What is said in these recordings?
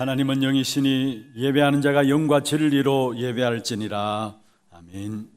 하나님은 영이시니 예배하는 자가 영과 진리로 예배할지니라. 아멘.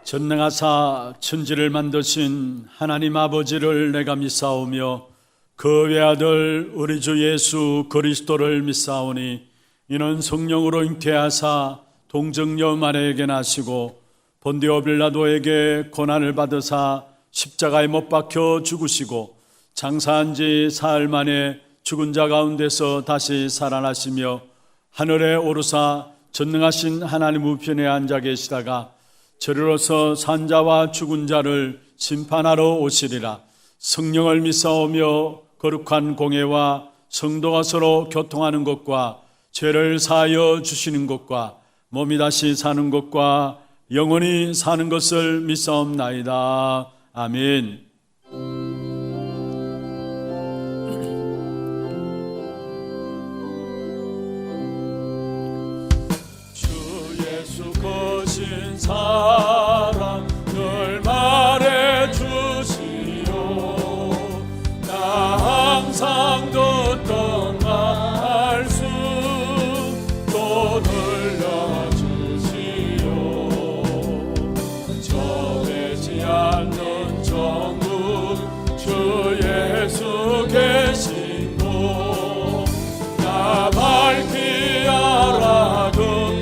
전능하사 천지를 만드신 하나님 아버지를 내가 믿사오며 그 외아들 우리 주 예수 그리스도를 믿사오니 이는 성령으로 잉태하사 동정녀 마리아에게 나시고 본디오 빌라도에게 고난을 받으사 십자가에 못 박혀 죽으시고 장사한 지 사흘 만에 죽은 자 가운데서 다시 살아나시며 하늘에 오르사 전능하신 하나님 우편에 앉아 계시다가 저리로서 산자와 죽은 자를 심판하러 오시리라. 성령을 믿사오며 거룩한 공회와 성도가 서로 교통하는 것과 죄를 사하여 주시는 것과 몸이 다시 사는 것과 영원히 사는 것을 믿사옵나이다. 아멘. 사랑 늘 말해주시오. 나 항상 듣던 말씀 또 들려주시오. 정해지 않는 정국 주 예수 계신 곳 나 밝히 알아듣게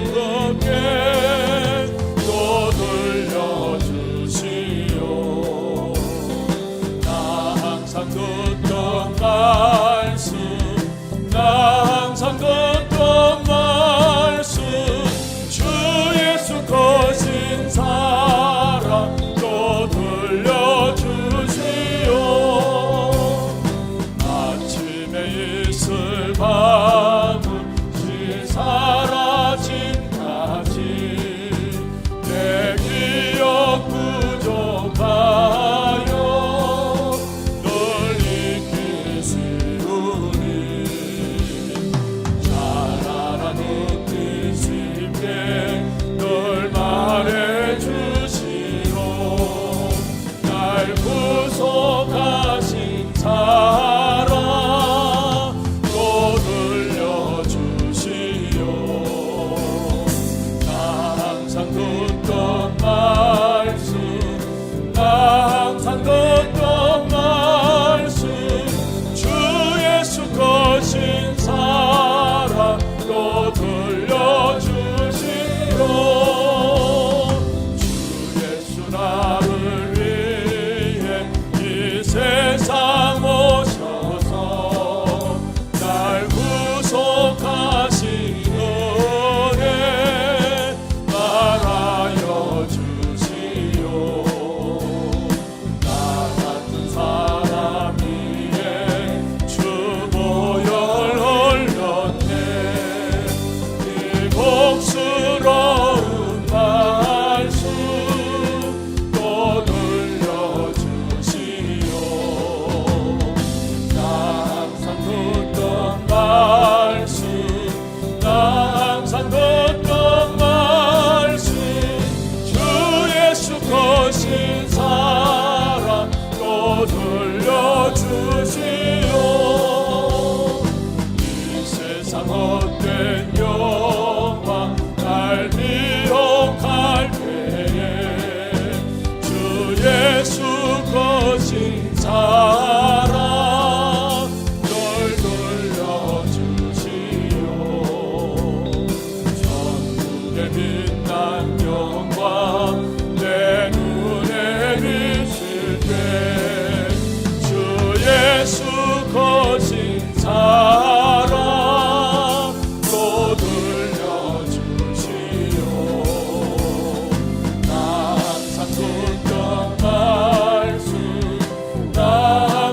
나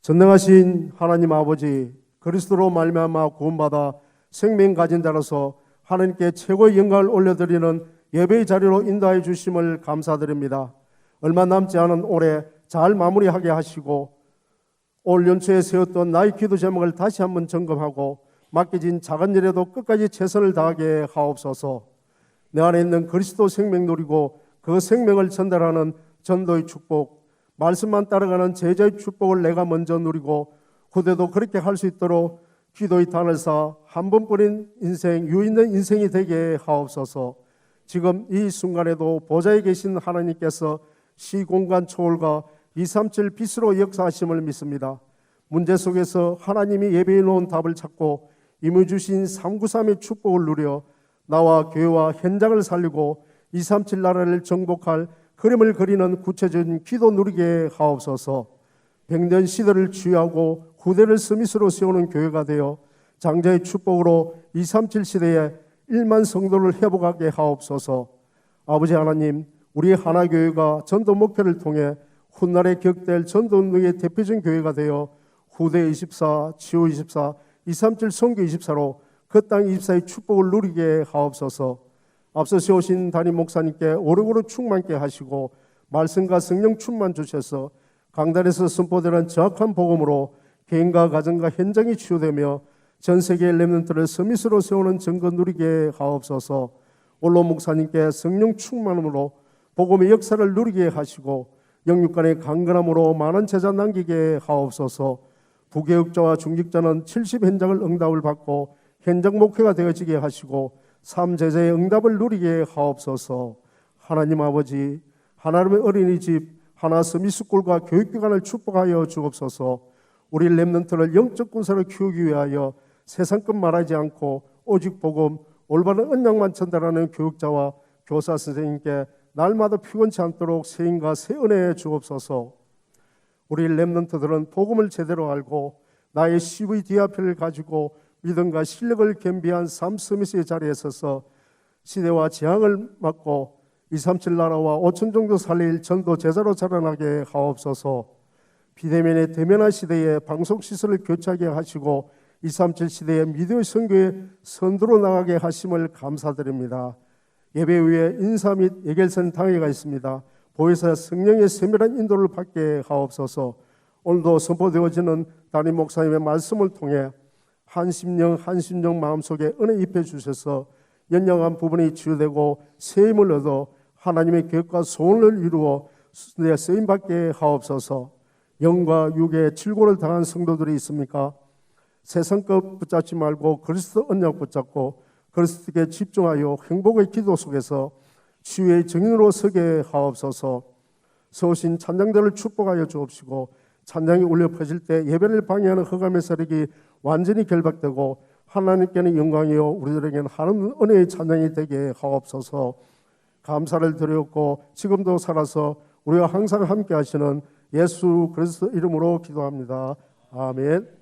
전능하신 하나님 아버지, 그리스도로 말미암아 구원받아 생명 가진 자로서 하나님께 최고의 영광을 올려드리는 예배의 자리로 인도하여 주심을 감사드립니다. 얼마 남지 않은 올해 잘 마무리하게 하시고 올 연초에 세웠던 나의 기도 제목을 다시 한번 점검하고 맡겨진 작은 일에도 끝까지 최선을 다하게 하옵소서. 내 안에 있는 그리스도 생명 누리고 그 생명을 전달하는 전도의 축복, 말씀만 따라가는 제자의 축복을 내가 먼저 누리고 후대도 그렇게 할 수 있도록 기도의 단을 쌓아 한 번뿐인 인생, 유있는 인생이 되게 하옵소서. 지금 이 순간에도 보좌에 계신 하나님께서 시공간 초월과 237 빛으로 역사하심을 믿습니다. 문제 속에서 하나님이 예배해 놓은 답을 찾고 임의 주신 393의 축복을 누려 나와 교회와 현장을 살리고 237 나라를 정복할 그림을 그리는 구체적인 기도 누리게 하옵소서. 백년 시대를 주유하고 후대를 스미스로 세우는 교회가 되어 장자의 축복으로 237 시대에 1만 성도를 회복하게 하옵소서. 아버지 하나님, 우리 하나교회가 전도 목표를 통해 훗날에 격될 전도운동의 대표적인 교회가 되어 후대 24, 치유 24, 237 선교 24로 그 땅 24의 축복을 누리게 하옵소서. 앞서 세우신 담임 목사님께 오르고루 충만케 하시고 말씀과 성령 충만 주셔서 강단에서 선포되는 정확한 복음으로 개인과 가정과 현장이 치유되며 전 세계의 렘넌트를 서밋으로 세우는 정거 누리게 하옵소서. 올로 목사님께 성령 충만함으로 복음의 역사를 누리게 하시고 영육간의 강건함으로 많은 제자 남기게 하옵소서. 부교육자와 중직자는 70 현장을 응답을 받고 현장 목회가 되어지게 하시고 3제자의 응답을 누리게 하옵소서. 하나님 아버지, 하나님의 어린이집 하나 서밋스쿨과 교육기관을 축복하여 주옵소서. 우리 렘넌트를 영적 군사로 키우기 위하여 세상 것 말하지 않고 오직 복음, 올바른 언약만 전달하는 교육자와 교사 선생님께 날마다 피곤치 않도록 세임과 새 은혜 주옵소서. 우리 렘넌트들은 복음을 제대로 알고 나의 CVDR표를 가지고 믿음과 실력을 겸비한 삶 서밋의 자리에 서서 시대와 재앙을 막고 237 나라와 5천 정도 살릴 전도 제자로 자라나게 하옵소서. 비대면의 대면한 시대에 방송시설을 교체하게 하시고 237 시대에 미디어 선교의 선두로 나가게 하심을 감사드립니다. 예배 위에 인사 및 예결선 당회가 있습니다. 보혜사 성령의 세밀한 인도를 받게 하옵소서. 오늘도 선포되어지는 담임 목사님의 말씀을 통해 한심령 마음속에 은혜 입혀 주셔서 연약한 부분이 치유되고 새 힘을 얻어 하나님의 계획과 소원을 이루어 내 쓰임받게 하옵소서. 영과 육의 질고를 당한 성도들이 있습니까? 세상 것 붙잡지 말고 그리스도 언약 붙잡고 그리스도께 집중하여 행복의 기도 속에서 치유의 증인으로 서게 하옵소서. 서우신 찬양대를 축복하여 주옵시고 찬양이 울려 퍼질 때 예배를 방해하는 흑암의 세력이 완전히 결박되고 하나님께는 영광이요 우리들에게는 하나님 은혜의 찬양이 되게 하옵소서. 감사를 드렸고 지금도 살아서 우리와 항상 함께 하시는 예수 그리스도 이름으로 기도합니다. 아멘.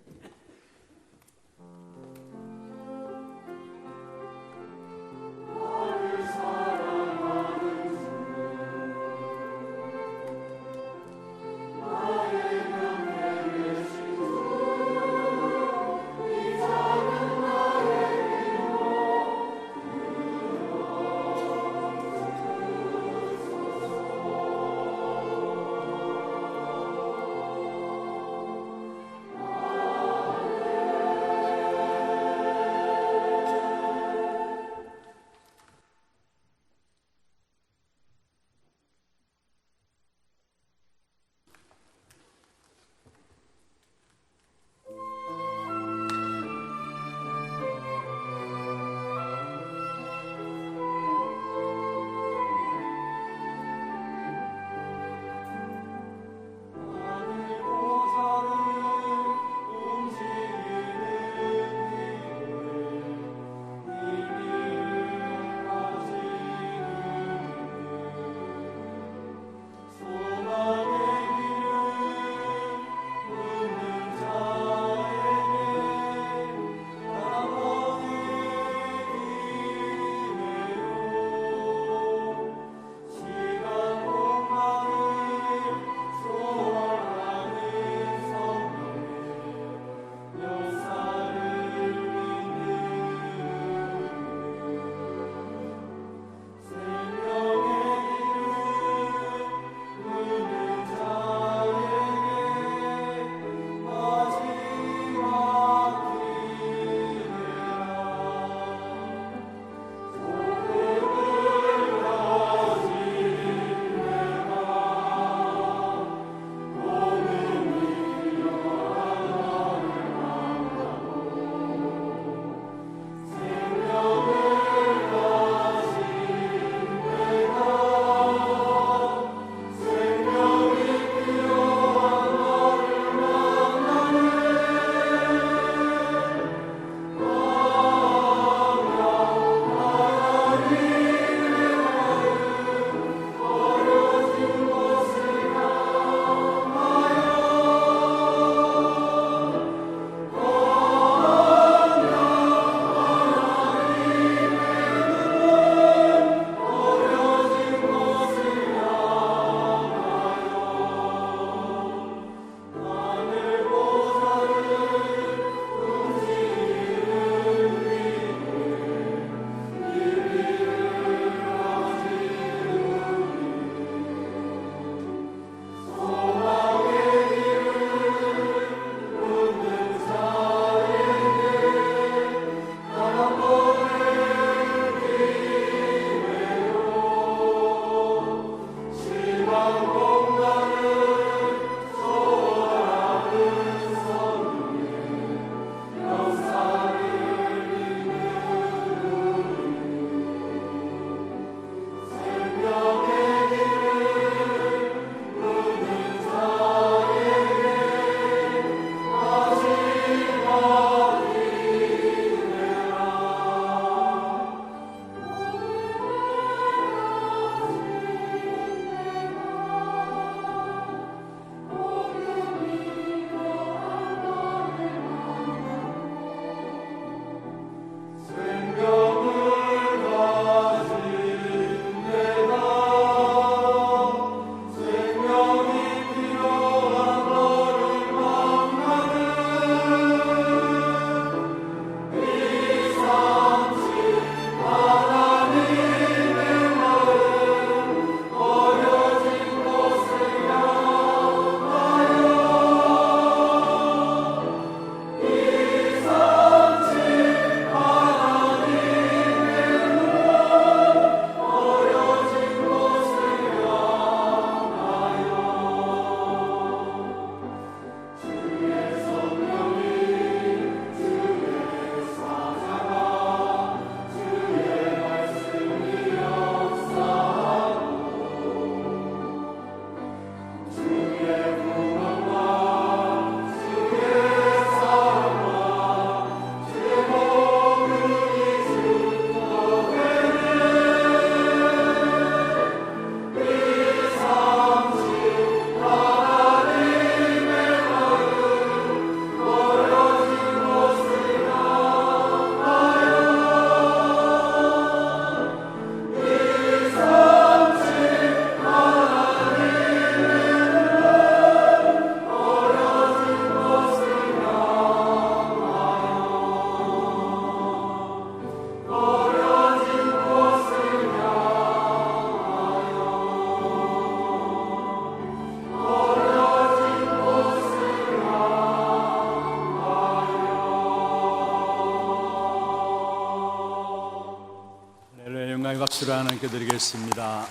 박수를 하나님께 드리겠습니다.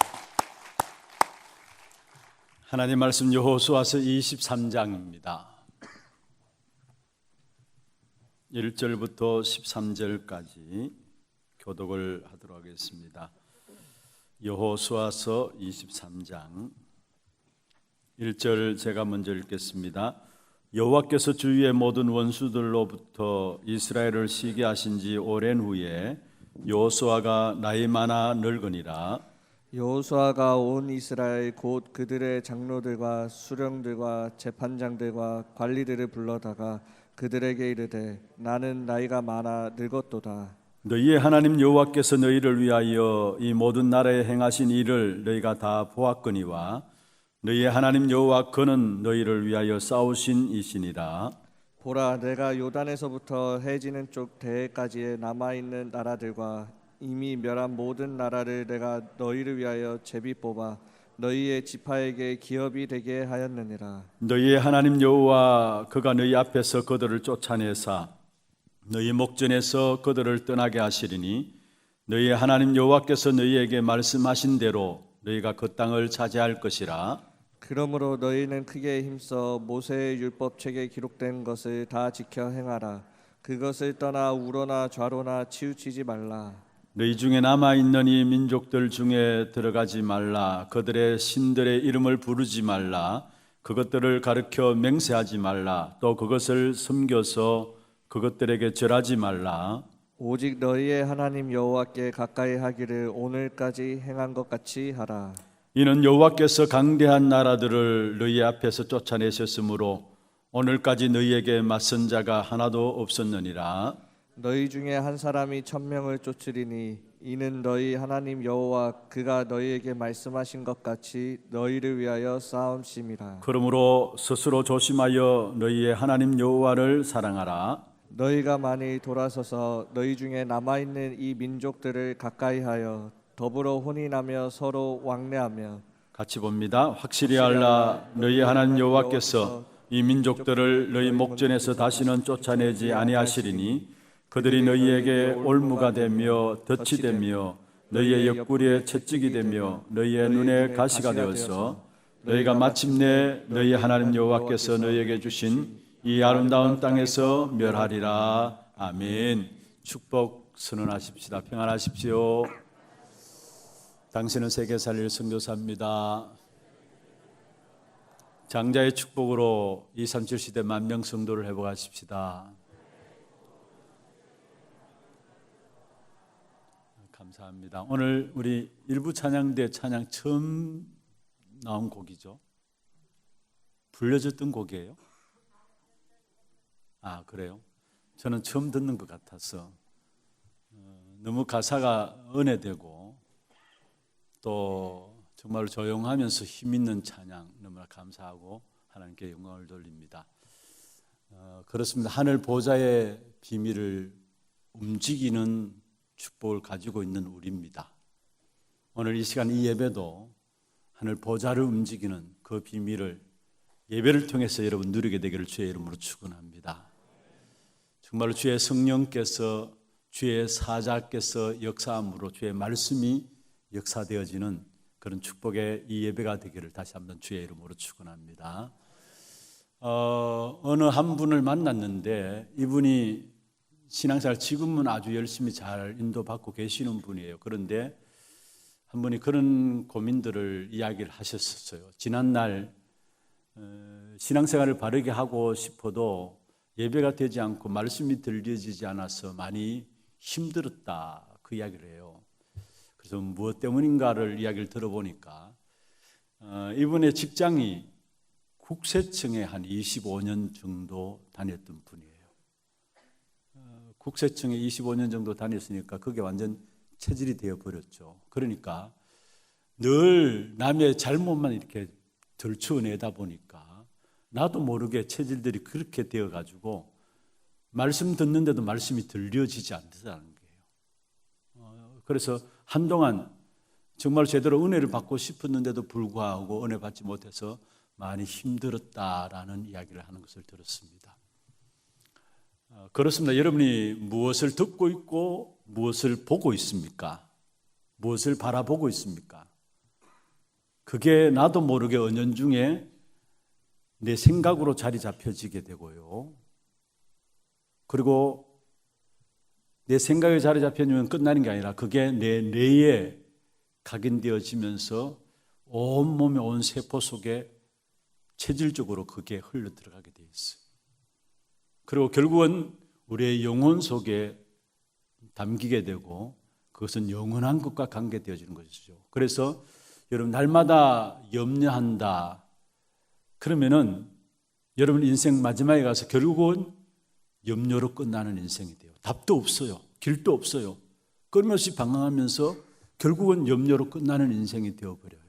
하나님 말씀 여호수아서 23장입니다. 1절부터 13절까지 교독을 하도록 하겠습니다. 여호수아서 23장 1절 제가 먼저 읽겠습니다. 여호와께서 주위의 모든 원수들로부터 이스라엘을 시게 하신 지 오랜 후에 여호수아가 나이 많아 늙으니라. 여호수아가 온 이스라엘 곧 그들의 장로들과 수령들과 재판장들과 관리들을 불러다가 그들에게 이르되 나는 나이가 많아 늙었도다. 너희의 하나님 여호와께서 너희를 위하여 이 모든 나라에 행하신 일을 너희가 다 보았거니와 너희의 하나님 여호와 그는 너희를 위하여 싸우신 이시니라. 보라, 내가 요단에서부터 해지는 쪽 대해까지의 남아있는 나라들과 이미 멸한 모든 나라를 내가 너희를 위하여 제비 뽑아 너희의 지파에게 기업이 되게 하였느니라. 너희의 하나님 여호와 그가 너희 앞에서 그들을 쫓아내사 너희 목전에서 그들을 떠나게 하시리니 너희의 하나님 여호와께서 너희에게 말씀하신 대로 너희가 그 땅을 차지할 것이라. 그러므로 너희는 크게 힘써 모세의 율법책에 기록된 것을 다 지켜 행하라. 그것을 떠나 우로나 좌로나 치우치지 말라. 너희 중에 남아있는 이 민족들 중에 들어가지 말라. 그들의 신들의 이름을 부르지 말라. 그것들을 가르쳐 맹세하지 말라. 또 그것을 섬겨서 그것들에게 절하지 말라. 오직 너희의 하나님 여호와께 가까이 하기를 오늘까지 행한 것 같이 하라. 이는 여호와께서 강대한 나라들을 너희 앞에서 쫓아내셨으므로 오늘까지 너희에게 맞선 자가 하나도 없었느니라. 너희 중에 한 사람이 1000명을 쫓으리니 이는 너희 하나님 여호와 그가 너희에게 말씀하신 것 같이 너희를 위하여 싸움심이라. 그러므로 스스로 조심하여 너희의 하나님 여호와를 사랑하라. 너희가 만일 돌아서서 너희 중에 남아있는 이 민족들을 가까이하여 더불어 혼인하며 서로 왕래하며 같이 봅니다. 확실히 알라. 너희 하나님 여호와께서 이 민족들을 너희 목전에서 다시는 쫓아내지 아니하시리니 그들이 너희에게 올무가 되며 덫이 되며 너희의 옆구리에 채찍이 되며 너희의 눈에 가시가 되어서 너희가 마침내 너희 하나님 여호와께서 너희에게 주신 이 아름다운 땅에서 멸하리라. 아멘. 축복 선언하십시다. 평안하십시오. 당신은 세계 살릴 선교사입니다. 장자의 축복으로 237 시대 만명 성도를 회복하십시다. 감사합니다. 오늘 우리 일부 찬양대 찬양 처음 나온 곡이죠. 불려졌던 곡이에요? 아, 그래요? 저는 처음 듣는 것 같아서 너무 가사가 은혜되고 또 정말 조용하면서 힘있는 찬양 너무나 감사하고 하나님께 영광을 돌립니다. 그렇습니다. 하늘 보좌의 비밀을 움직이는 축복을 가지고 있는 우리입니다. 오늘 이 시간 이 예배도 하늘 보좌를 움직이는 그 비밀을 예배를 통해서 여러분 누리게 되기를 주의 이름으로 축원합니다. 정말로 주의 성령께서 주의 사자께서 역사함으로 주의 말씀이 역사되어지는 그런 축복의 이 예배가 되기를 다시 한번 주의 이름으로 축원합니다. 어느 한 분을 만났는데 이분이 신앙생활 지금은 아주 열심히 잘 인도받고 계시는 분이에요. 그런데 한 분이 그런 고민들을 이야기를 하셨었어요. 지난날 신앙생활을 바르게 하고 싶어도 예배가 되지 않고 말씀이 들려지지 않아서 많이 힘들었다, 그 이야기를 해요. 그래서 무엇 때문인가를 이야기를 들어보니까 이분의 직장이 국세청에 한 25년 정도 다녔던 분이에요. 국세청에 25년 정도 다녔으니까 그게 완전 체질이 되어버렸죠. 그러니까 늘 남의 잘못만 이렇게 들추어내다 보니까 나도 모르게 체질들이 그렇게 되어가지고 말씀 듣는데도 말씀이 들려지지 않는다는 거예요. 그래서 한동안 정말 제대로 은혜를 받고 싶었는데도 불구하고 은혜 받지 못해서 많이 힘들었다라는 이야기를 하는 것을 들었습니다. 그렇습니다. 여러분이 무엇을 듣고 있고 무엇을 보고 있습니까? 무엇을 바라보고 있습니까? 그게 나도 모르게 은연중에 내 생각으로 자리 잡혀지게 되고요. 그리고 내 생각에 자리 잡혀지면 끝나는 게 아니라 그게 내 뇌에 각인되어지면서 온몸의 온 세포 속에 체질적으로 그게 흘러 들어가게 돼 있어요. 그리고 결국은 우리의 영혼 속에 담기게 되고 그것은 영원한 것과 관계되어지는 것이죠. 그래서 여러분 날마다 염려한다. 그러면은 여러분 인생 마지막에 가서 결국은 염려로 끝나는 인생이 돼요. 답도 없어요. 길도 없어요. 끊임없이 방황하면서 결국은 염려로 끝나는 인생이 되어버려요.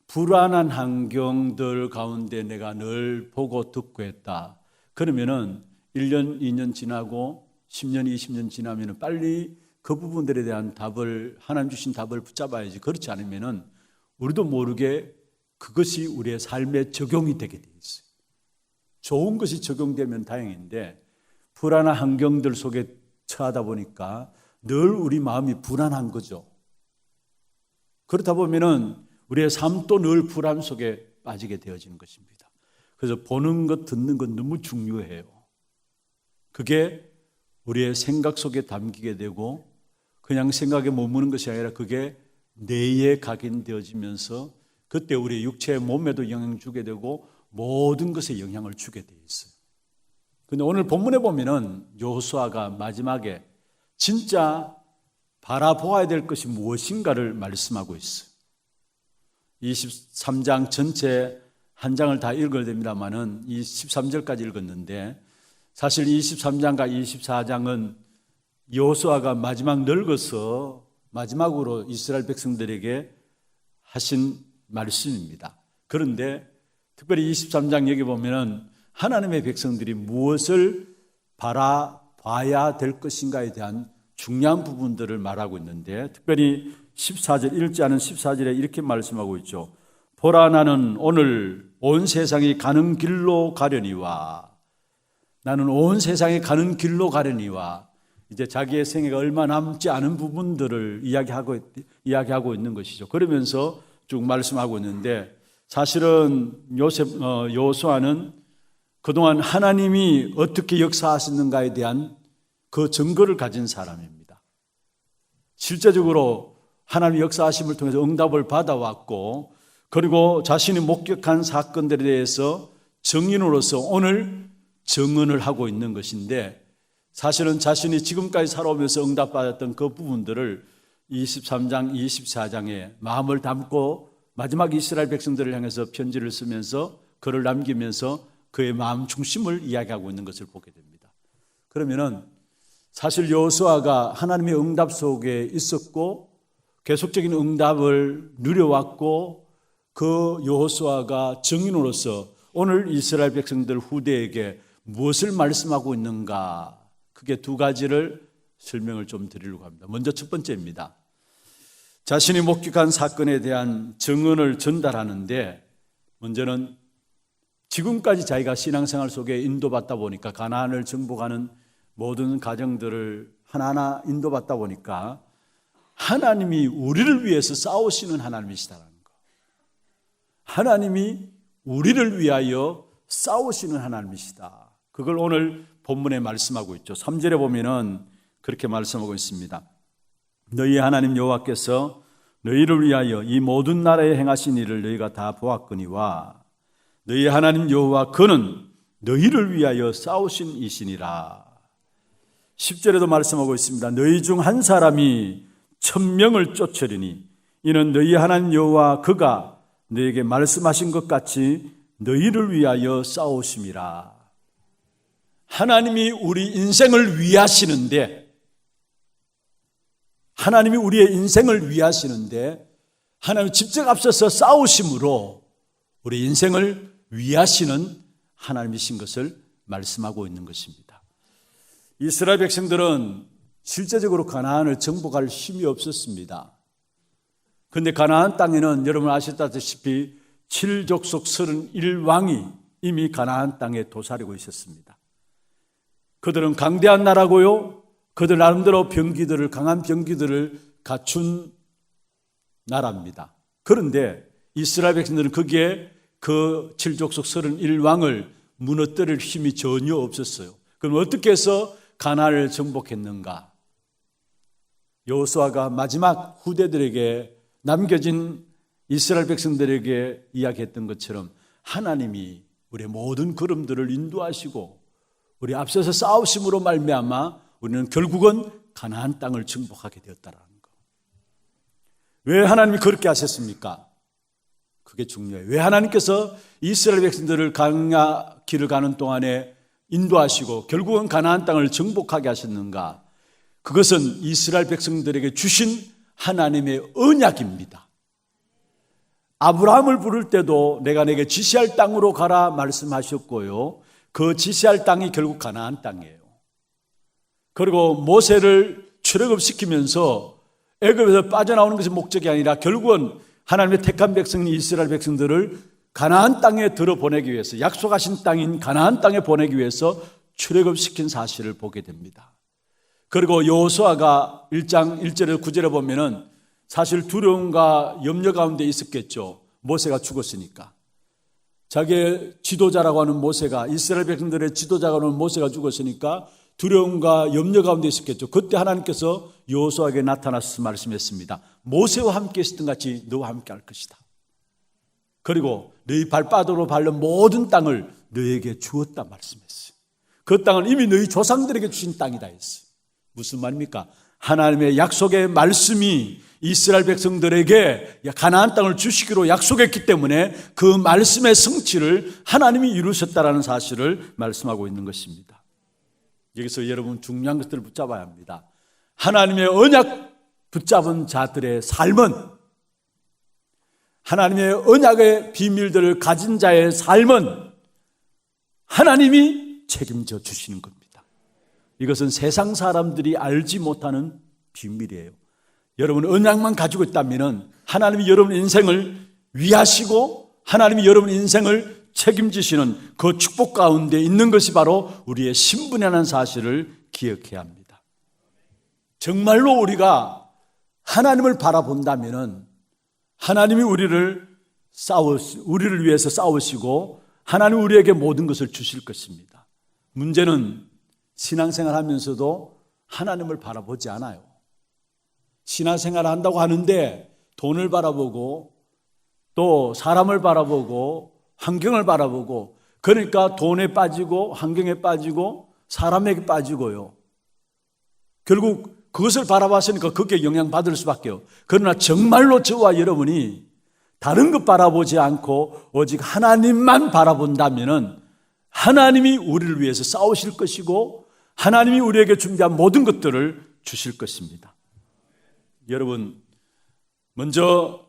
불안한 환경들 가운데 내가 늘 보고 듣고 했다. 그러면은 1년, 2년 지나고 10년, 20년 지나면은 빨리 그 부분들에 대한 답을, 하나님 주신 답을 붙잡아야지. 그렇지 않으면은 우리도 모르게 그것이 우리의 삶에 적용이 되게 돼 있어요. 좋은 것이 적용되면 다행인데 불안한 환경들 속에 처하다 보니까 늘 우리 마음이 불안한 거죠. 그렇다 보면은 우리의 삶도 늘 불안 속에 빠지게 되어지는 것입니다. 그래서 보는 것, 듣는 것 너무 중요해요. 그게 우리의 생각 속에 담기게 되고 그냥 생각에 머무는 것이 아니라 그게 뇌에 각인되어지면서 그때 우리 육체의 몸에도 영향을 주게 되고 모든 것에 영향을 주게 되어 있어요. 그런데 오늘 본문에 보면은 여호수아가 마지막에 진짜 바라보아야 될 것이 무엇인가를 말씀하고 있어요. 23장 전체 한 장을 다 읽어야 됩니다만은 이 13절까지 읽었는데 사실 23장과 24장은 여호수아가 마지막 늙어서 마지막으로 이스라엘 백성들에게 하신 말씀입니다. 그런데 특별히 23장 여기 보면은 하나님의 백성들이 무엇을 바라봐야 될 것인가에 대한 중요한 부분들을 말하고 있는데 특별히 14절, 읽지 않은 14절에 이렇게 말씀하고 있죠. 보라 나는 오늘 온 세상이 가는 길로 가려니와 나는 온 세상이 가는 길로 가려니와 이제 자기의 생애가 얼마 남지 않은 부분들을 이야기하고 있는 것이죠. 그러면서 쭉 말씀하고 있는데 사실은 여호수아는 그동안 하나님이 어떻게 역사하시는가에 대한 그 증거를 가진 사람입니다. 실제적으로 하나님의 역사하심을 통해서 응답을 받아왔고 그리고 자신이 목격한 사건들에 대해서 증인으로서 오늘 증언을 하고 있는 것인데 사실은 자신이 지금까지 살아오면서 응답받았던 그 부분들을 23장, 24장에 마음을 담고 마지막 이스라엘 백성들을 향해서 편지를 쓰면서 글을 남기면서 그의 마음 중심을 이야기하고 있는 것을 보게 됩니다. 그러면은 사실 여호수아가 하나님의 응답 속에 있었고 계속적인 응답을 누려왔고 그 여호수아가 증인으로서 오늘 이스라엘 백성들 후대에게 무엇을 말씀하고 있는가 크게 두 가지를 설명을 좀 드리려고 합니다. 먼저 첫 번째입니다. 자신이 목격한 사건에 대한 증언을 전달하는데 먼저는 지금까지 자기가 신앙생활 속에 인도받다 보니까 가나안을 정복하는 모든 가정들을 하나하나 인도받다 보니까 하나님이 우리를 위해서 싸우시는 하나님이시다는 거. 하나님이 우리를 위하여 싸우시는 하나님이시다. 그걸 오늘 본문에 말씀하고 있죠. 3절에 보면은 그렇게 말씀하고 있습니다. 너희 하나님 여호와께서 너희를 위하여 이 모든 나라에 행하신 일을 너희가 다 보았거니와 너희 하나님 여호와 그는 너희를 위하여 싸우신 이시니라. 10절에도 말씀하고 있습니다. 너희 중 한 사람이 1000명을 쫓으리니 이는 너희 하나님 여호와 그가 너희에게 말씀하신 것 같이 너희를 위하여 싸우심이라. 하나님이 우리 인생을 위하시는데 하나님이 우리의 인생을 위하시는데 하나님 직접 앞서서 싸우심으로 우리 인생을 위하시는 하나님이신 것을 말씀하고 있는 것입니다. 이스라엘 백성들은 실제적으로 가나안을 정복할 힘이 없었습니다. 그런데 가나안 땅에는 여러분 아시다시피 7족속 31왕이 이미 가나안 땅에 도사리고 있었습니다. 그들은 강대한 나라고요. 그들 나름대로 병기들을 강한 병기들을 갖춘 나라입니다. 그런데 이스라엘 백성들은 거기에 그 칠족속 31왕을 무너뜨릴 힘이 전혀 없었어요. 그럼 어떻게 해서 가나안을 정복했는가? 여호수아가 마지막 후대들에게 남겨진 이스라엘 백성들에게 이야기했던 것처럼 하나님이 우리의 모든 걸음들을 인도하시고 우리 앞서서 싸우심으로 말미암아 우리는 결국은 가나안 땅을 정복하게 되었다라는 거. 왜 하나님이 그렇게 하셨습니까? 그게 중요해요. 왜 하나님께서 이스라엘 백성들을 광야 길을 가는 동안에 인도하시고 결국은 가나안 땅을 정복하게 하셨는가? 그것은 이스라엘 백성들에게 주신 하나님의 언약입니다. 아브라함을 부를 때도 내가 내게 지시할 땅으로 가라 말씀하셨고요. 그 지시할 땅이 결국 가나안 땅이에요. 그리고 모세를 출애굽시키면서 애굽에서 빠져나오는 것이 목적이 아니라 결국은 하나님의 택한 백성인 이스라엘 백성들을 가나안 땅에 들어보내기 위해서 약속하신 땅인 가나안 땅에 보내기 위해서 출애굽시킨 사실을 보게 됩니다. 그리고 여호수아가 1장 1절에서 9절에 보면은 사실 두려움과 염려 가운데 있었겠죠. 모세가 죽었으니까. 자기의 지도자라고 하는 모세가, 이스라엘 백성들의 지도자라고 하는 모세가 죽었으니까 두려움과 염려 가운데 있었겠죠. 그때 하나님께서 여호수아에게 나타나서 말씀했습니다. 모세와 함께 있었던 같이 너와 함께 할 것이다. 그리고 너희 발바닥으로 밟는 모든 땅을 너에게 주었다 말씀했어요. 그 땅은 이미 너희 조상들에게 주신 땅이다 했어요. 무슨 말입니까? 하나님의 약속의 말씀이 이스라엘 백성들에게 가나안 땅을 주시기로 약속했기 때문에 그 말씀의 성취를 하나님이 이루셨다라는 사실을 말씀하고 있는 것입니다. 여기서 여러분 중요한 것들을 붙잡아야 합니다. 하나님의 언약 붙잡은 자들의 삶은, 하나님의 언약의 비밀들을 가진 자의 삶은 하나님이 책임져 주시는 겁니다. 이것은 세상 사람들이 알지 못하는 비밀이에요. 여러분 언약만 가지고 있다면 하나님이 여러분 인생을 위하시고 하나님이 여러분 인생을 책임지시는 그 축복 가운데 있는 것이 바로 우리의 신분이라는 사실을 기억해야 합니다. 정말로 우리가 하나님을 바라본다면 하나님이 우리를 위해서 싸우시고 하나님 우리에게 모든 것을 주실 것입니다. 문제는 신앙생활 하면서도 하나님을 바라보지 않아요. 신앙생활을 한다고 하는데 돈을 바라보고 또 사람을 바라보고 환경을 바라보고, 그러니까 돈에 빠지고 환경에 빠지고 사람에게 빠지고요. 결국 그것을 바라봤으니까 그게 영향받을 수밖에요. 그러나 정말로 저와 여러분이 다른 것 바라보지 않고 오직 하나님만 바라본다면 하나님이 우리를 위해서 싸우실 것이고 하나님이 우리에게 준비한 모든 것들을 주실 것입니다. 여러분, 먼저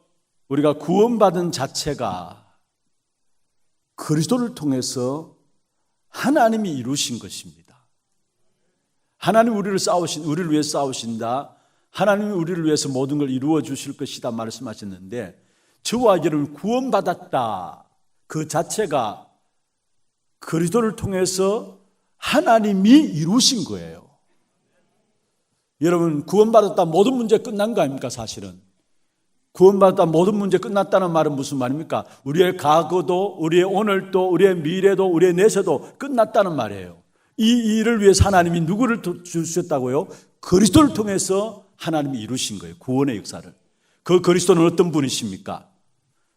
우리가 구원받은 자체가 그리스도를 통해서 하나님이 이루신 것입니다. 하나님 우리를 위해서 싸우신다. 하나님이 우리를 위해서 모든 걸 이루어 주실 것이다 말씀하셨는데, 저와 여러분 구원받았다 그 자체가 그리스도를 통해서 하나님이 이루신 거예요. 여러분 구원받았다 모든 문제 끝난 거 아닙니까? 사실은 구원받았다 모든 문제 끝났다는 말은 무슨 말입니까? 우리의 과거도 우리의 오늘도 우리의 미래도 우리의 내세도 끝났다는 말이에요. 이 일을 위해서 하나님이 누구를 주셨다고요? 그리스도를 통해서 하나님이 이루신 거예요. 구원의 역사를. 그 그리스도는 어떤 분이십니까?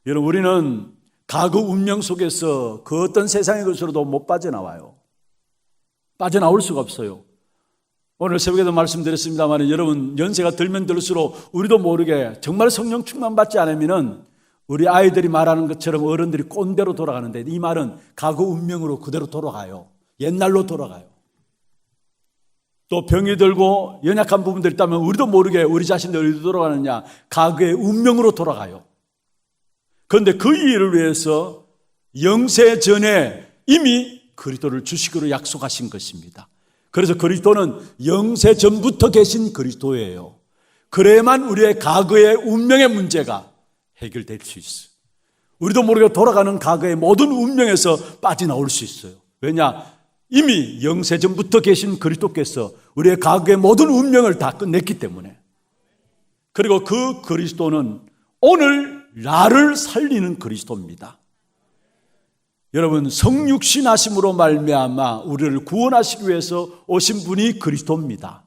여러분 우리는 과거 운명 속에서 그 어떤 세상의 것으로도 못 빠져나와요. 빠져나올 수가 없어요. 오늘 새벽에도 말씀드렸습니다만 여러분 연세가 들면 들수록 우리도 모르게 정말 성령 충만 받지 않으면 우리 아이들이 말하는 것처럼 어른들이 꼰대로 돌아가는데, 이 말은 과거 운명으로 그대로 돌아가요. 옛날로 돌아가요. 또 병이 들고 연약한 부분들이 있다면 우리도 모르게 우리 자신들이 어디로 돌아가느냐, 과거의 운명으로 돌아가요. 그런데 그 일을 위해서 영세 전에 이미 그리스도를 주시기로 약속하신 것입니다. 그래서 그리스도는 영세 전부터 계신 그리스도예요. 그래야만 우리의 과거의 운명의 문제가 해결될 수 있어요. 우리도 모르게 돌아가는 과거의 모든 운명에서 빠져나올 수 있어요. 왜냐? 이미 영세 전부터 계신 그리스도께서 우리의 과거의 모든 운명을 다 끝냈기 때문에. 그리고 그 그리스도는 오늘 나를 살리는 그리스도입니다. 여러분, 성육신 하심으로 말미암아 우리를 구원하시기 위해서 오신 분이 그리스도입니다.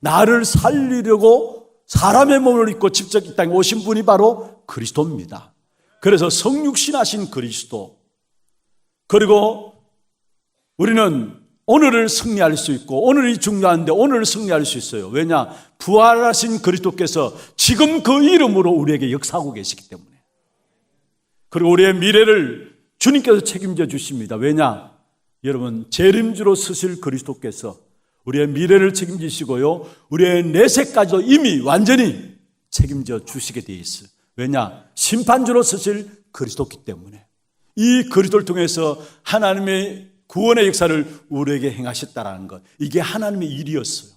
나를 살리려고 사람의 몸을 입고 직접 이 땅에 오신 분이 바로 그리스도입니다. 그래서 성육신 하신 그리스도, 그리고 우리는 오늘을 승리할 수 있고, 오늘이 중요한데 오늘을 승리할 수 있어요. 왜냐? 부활하신 그리스도께서 지금 그 이름으로 우리에게 역사하고 계시기 때문에. 그리고 우리의 미래를 주님께서 책임져 주십니다. 왜냐? 여러분, 재림주로 서실 그리스도께서 우리의 미래를 책임지시고요, 우리의 내세까지도 이미 완전히 책임져 주시게 되어 있어요. 왜냐? 심판주로 서실 그리스도이기 때문에. 이 그리스도를 통해서 하나님의 구원의 역사를 우리에게 행하셨다라는 것, 이게 하나님의 일이었어요.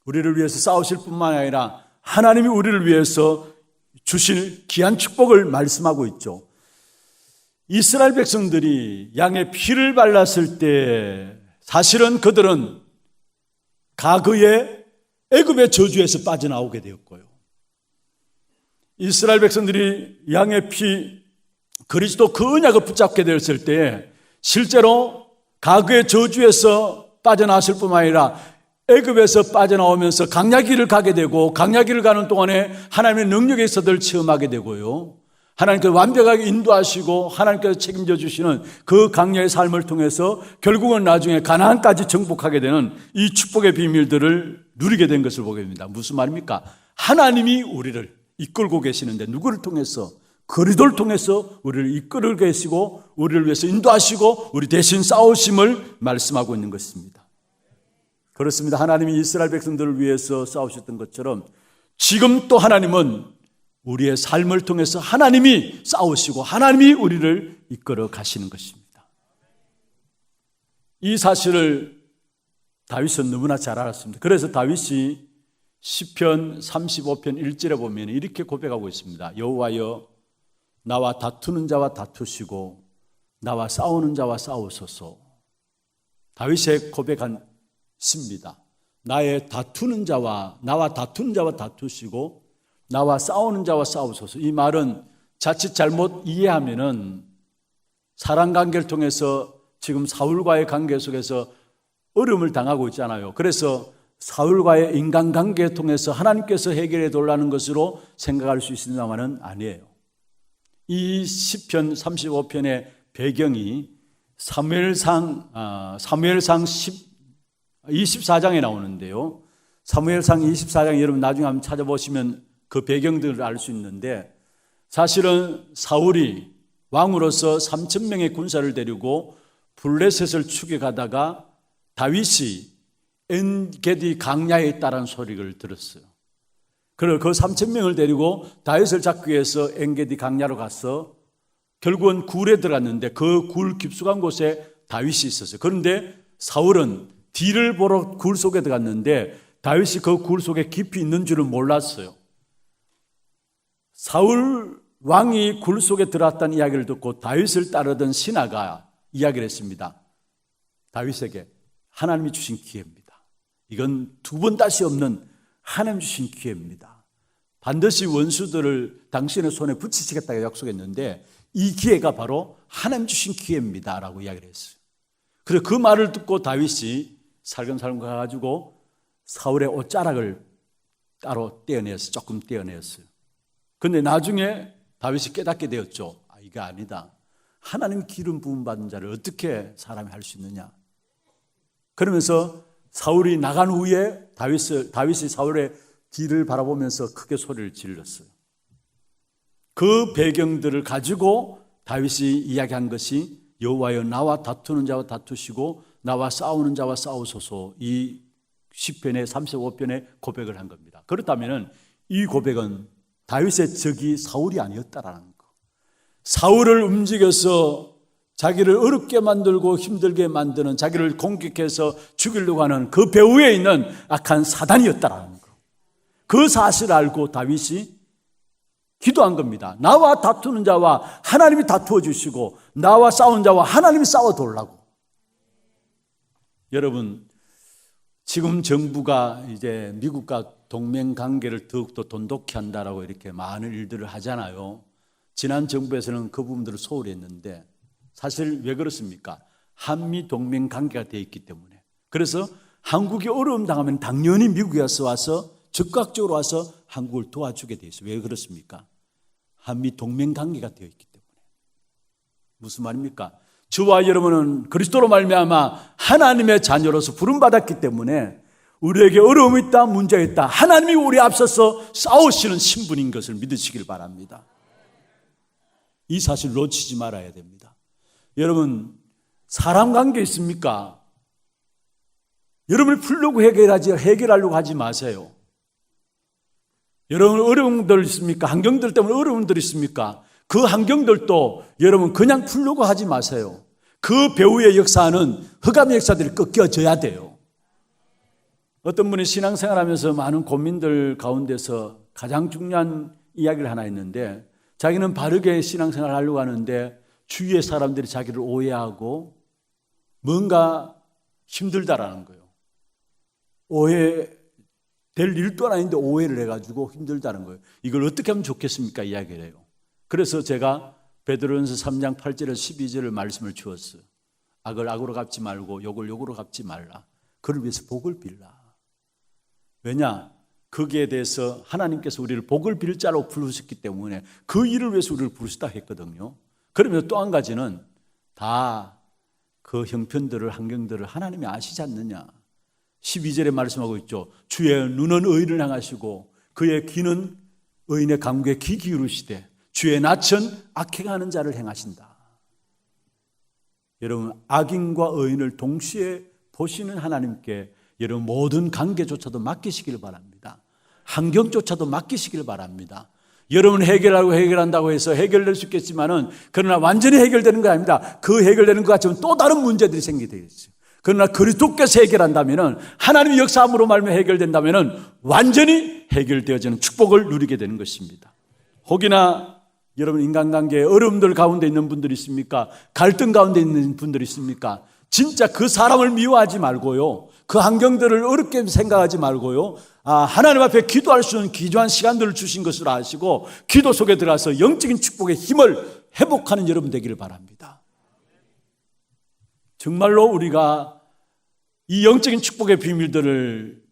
우리를 위해서 싸우실 뿐만 아니라 하나님이 우리를 위해서 주실 귀한 축복을 말씀하고 있죠. 이스라엘 백성들이 양의 피를 발랐을 때 사실은 그들은 과거에 애굽의 저주에서 빠져나오게 되었고요, 이스라엘 백성들이 양의 피, 그리스도 그 언약을 붙잡게 되었을 때 실제로 과거의 저주에서 빠져나왔을 뿐만 아니라 애굽에서 빠져나오면서 광야길을 가게 되고, 광야길을 가는 동안에 하나님의 능력의 역사들을 체험하게 되고요, 하나님께서 완벽하게 인도하시고 하나님께서 책임져 주시는 그 광야의 삶을 통해서 결국은 나중에 가나안까지 정복하게 되는 이 축복의 비밀들을 누리게 된 것을 보게 됩니다. 무슨 말입니까? 하나님이 우리를 이끌고 계시는데 누구를 통해서? 그리스도를 통해서 우리를 이끌고 계시고 우리를 위해서 인도하시고 우리 대신 싸우심을 말씀하고 있는 것입니다. 그렇습니다. 하나님이 이스라엘 백성들을 위해서 싸우셨던 것처럼 지금 또 하나님은 우리의 삶을 통해서 하나님이 싸우시고 하나님이 우리를 이끌어 가시는 것입니다. 이 사실을 다윗은 너무나 잘 알았습니다. 그래서 다윗이 시편 35편 1절에 보면 이렇게 고백하고 있습니다. 여호와여, 나와 다투는 자와 다투시고 나와 싸우는 자와 싸우소서. 다윗의 고백한 시입니다. 나의 다투는 자와, 나와 다투는 자와 다투시고 나와 싸우는 자와 싸우소서. 이 말은 자칫 잘못 이해하면은 사람 관계를 통해서 지금 사울과의 관계 속에서 어려움을 당하고 있잖아요. 그래서 사울과의 인간관계를 통해서 하나님께서 해결해 달라는 것으로 생각할 수 있습니다만은 아니에요. 이 시편 35편의 배경이 사무엘상 24장에 나오는데요. 사무엘상 24장 여러분 나중에 한번 찾아보시면 그 배경들을 알 수 있는데, 사실은 사울이 왕으로서 3,000명의 군사를 데리고 블레셋을 추격하다가 다윗이 엔게디 강야에 있다는 소리를 들었어요. 그리고 그 3,000명을 데리고 다윗을 잡기 위해서 엔게디 강야로 가서 결국은 굴에 들어갔는데 그 굴 깊숙한 곳에 다윗이 있었어요. 그런데 사울은 뒤를 보러 굴 속에 들어갔는데 다윗이 그 굴 속에 깊이 있는 줄은 몰랐어요. 사울 왕이 굴 속에 들어왔다는 이야기를 듣고 다윗을 따르던 신하가 이야기를 했습니다. 다윗에게 하나님이 주신 기회입니다. 이건 두 번 다시 없는 하나님 주신 기회입니다. 반드시 원수들을 당신의 손에 붙이시겠다고 약속했는데 이 기회가 바로 하나님 주신 기회입니다 라고 이야기를 했어요. 그래서 그 말을 듣고 다윗이 살금살금 가가지고 사울의 옷자락을 따로 떼어내었어요. 조금 떼어내었어요. 근데 나중에 다윗이 깨닫게 되었죠. 이게 아니다. 하나님 기름 부음 받은 자를 어떻게 사람이 할 수 있느냐. 그러면서 사울이 나간 후에 다윗이 사울의 뒤를 바라보면서 크게 소리를 질렀어요. 그 배경들을 가지고 다윗이 이야기한 것이 여호와여, 나와 다투는 자와 다투시고 나와 싸우는 자와 싸우소서, 이 시편의 35편의 고백을 한 겁니다. 그렇다면 이 고백은 다윗의 적이 사울이 아니었다라는 거. 사울을 움직여서 자기를 어렵게 만들고 힘들게 만드는, 자기를 공격해서 죽이려고 하는 그 배후에 있는 악한 사단이었다라는 거. 그 사실을 알고 다윗이 기도한 겁니다. 나와 다투는 자와 하나님이 다투어 주시고 나와 싸우는 자와 하나님이 싸워 달라고. 여러분, 지금 정부가 이제 미국과 동맹관계를 더욱더 돈독히 한다라고 이렇게 많은 일들을 하잖아요. 지난 정부에서는 그 부분들을 소홀히 했는데 사실 왜 그렇습니까? 한미 동맹관계가 되어 있기 때문에. 그래서 한국이 어려움 당하면 당연히 미국에 와서 적극적으로 와서 한국을 도와주게 돼 있어요. 왜 그렇습니까? 한미 동맹관계가 되어 있기 때문에. 무슨 말입니까? 저와 여러분은 그리스도로 말미암아 하나님의 자녀로서 부름받았기 때문에 우리에게 어려움이 있다, 문제가 있다, 하나님이 우리 앞서서 싸우시는 신분인 것을 믿으시길 바랍니다. 이 사실 놓치지 말아야 됩니다. 여러분, 사람 관계 있습니까? 여러분이 풀려고 해결하려고 하지 마세요. 여러분 어려움들 있습니까? 환경들 때문에 어려움들 있습니까? 그 환경들도 여러분 그냥 풀려고 하지 마세요. 그 배후의 역사는 흑암의 역사들이 꺾여져야 돼요. 어떤 분이 신앙생활하면서 많은 고민들 가운데서 가장 중요한 이야기를 하나 했는데, 자기는 바르게 신앙생활을 하려고 하는데 주위의 사람들이 자기를 오해하고 뭔가 힘들다라는 거예요. 오해될 일도 아닌데 오해를 해가지고 힘들다는 거예요. 이걸 어떻게 하면 좋겠습니까? 이야기를 해요. 그래서 제가 베드로전서 3장 8절에서 12절을 말씀을 주었어요. 악을 악으로 갚지 말고 욕을 욕으로 갚지 말라. 그를 위해서 복을 빌라. 왜냐? 거기에 대해서 하나님께서 우리를 복을 빌 자로 부르셨기 때문에 그 일을 위해서 우리를 부르셨다 했거든요. 그러면 또 한 가지는 다 그 형편들을, 환경들을 하나님이 아시지 않느냐. 12절에 말씀하고 있죠. 주의 눈은 의인을 향하시고 그의 귀는 의인의 간구에 귀 기울이시되 주의 낯은 악해 가는 자를 행하신다. 여러분, 악인과 의인을 동시에 보시는 하나님께 여러분 모든 관계조차도 맡기시길 바랍니다. 환경조차도 맡기시길 바랍니다. 여러분 해결한다고 해서 해결될 수 있겠지만은 그러나 완전히 해결되는 거 아닙니다. 그 해결되는 것 같지만 또 다른 문제들이 생기게 되겠어요. 그러나 그리스도께서 해결한다면은, 하나님의 역사함으로 말미암아 해결된다면은 완전히 해결되어지는 축복을 누리게 되는 것입니다. 혹이나 여러분 인간관계에 어려움들 가운데 있는 분들이 있습니까? 갈등 가운데 있는 분들이 있습니까? 진짜 그 사람을 미워하지 말고요, 그 환경들을 어렵게 생각하지 말고요, 하나님 앞에 기도할 수 있는 귀중한 시간들을 주신 것을 아시고 기도 속에 들어가서 영적인 축복의 힘을 회복하는 여러분 되기를 바랍니다. 정말로 우리가 이 영적인 축복의 비밀들을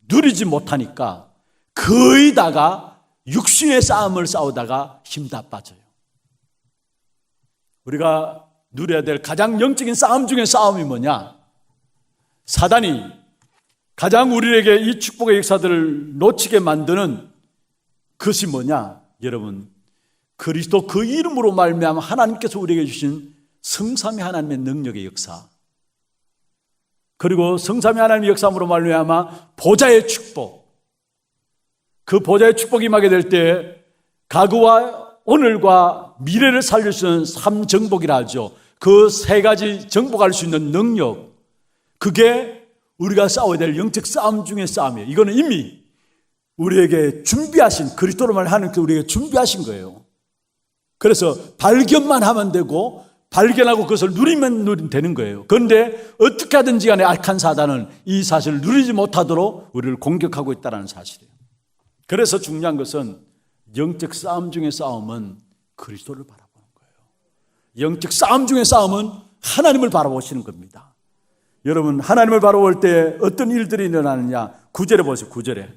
누리지 못하니까 거의 다가 육신의 싸움을 싸우다가 힘 다 빠져요. 우리가 누려야 될 가장 영적인 싸움 중에 싸움이 뭐냐? 사단이 가장 우리에게 이 축복의 역사들을 놓치게 만드는 것이 뭐냐? 여러분, 그리스도 그 이름으로 말미암아 하나님께서 우리에게 주신 성삼위 하나님의 능력의 역사, 그리고 성삼위 하나님의 역사로 말미암아 보좌의 축복, 그 보좌의 축복이 임하게 될 때 과거와 오늘과 미래를 살릴 수 있는 삼정복이라 하죠. 그 세 가지 정복할 수 있는 능력, 그게 우리가 싸워야 될 영적 싸움 중의 싸움이에요. 이거는 이미 우리에게 준비하신, 그리스도로 말하는 하나님께서 우리에게 준비하신 거예요. 그래서 발견만 하면 되고 발견하고 그것을 누리면 되는 거예요. 그런데 어떻게 하든지 간에 악한 사단은 이 사실을 누리지 못하도록 우리를 공격하고 있다는 사실이에요. 그래서 중요한 것은 영적 싸움 중의 싸움은 그리스도를 바라보는 거예요. 영적 싸움 중의 싸움은 하나님을 바라보시는 겁니다. 여러분, 하나님을 바라볼 때 어떤 일들이 일어나느냐? 9절에 보세요. 9절에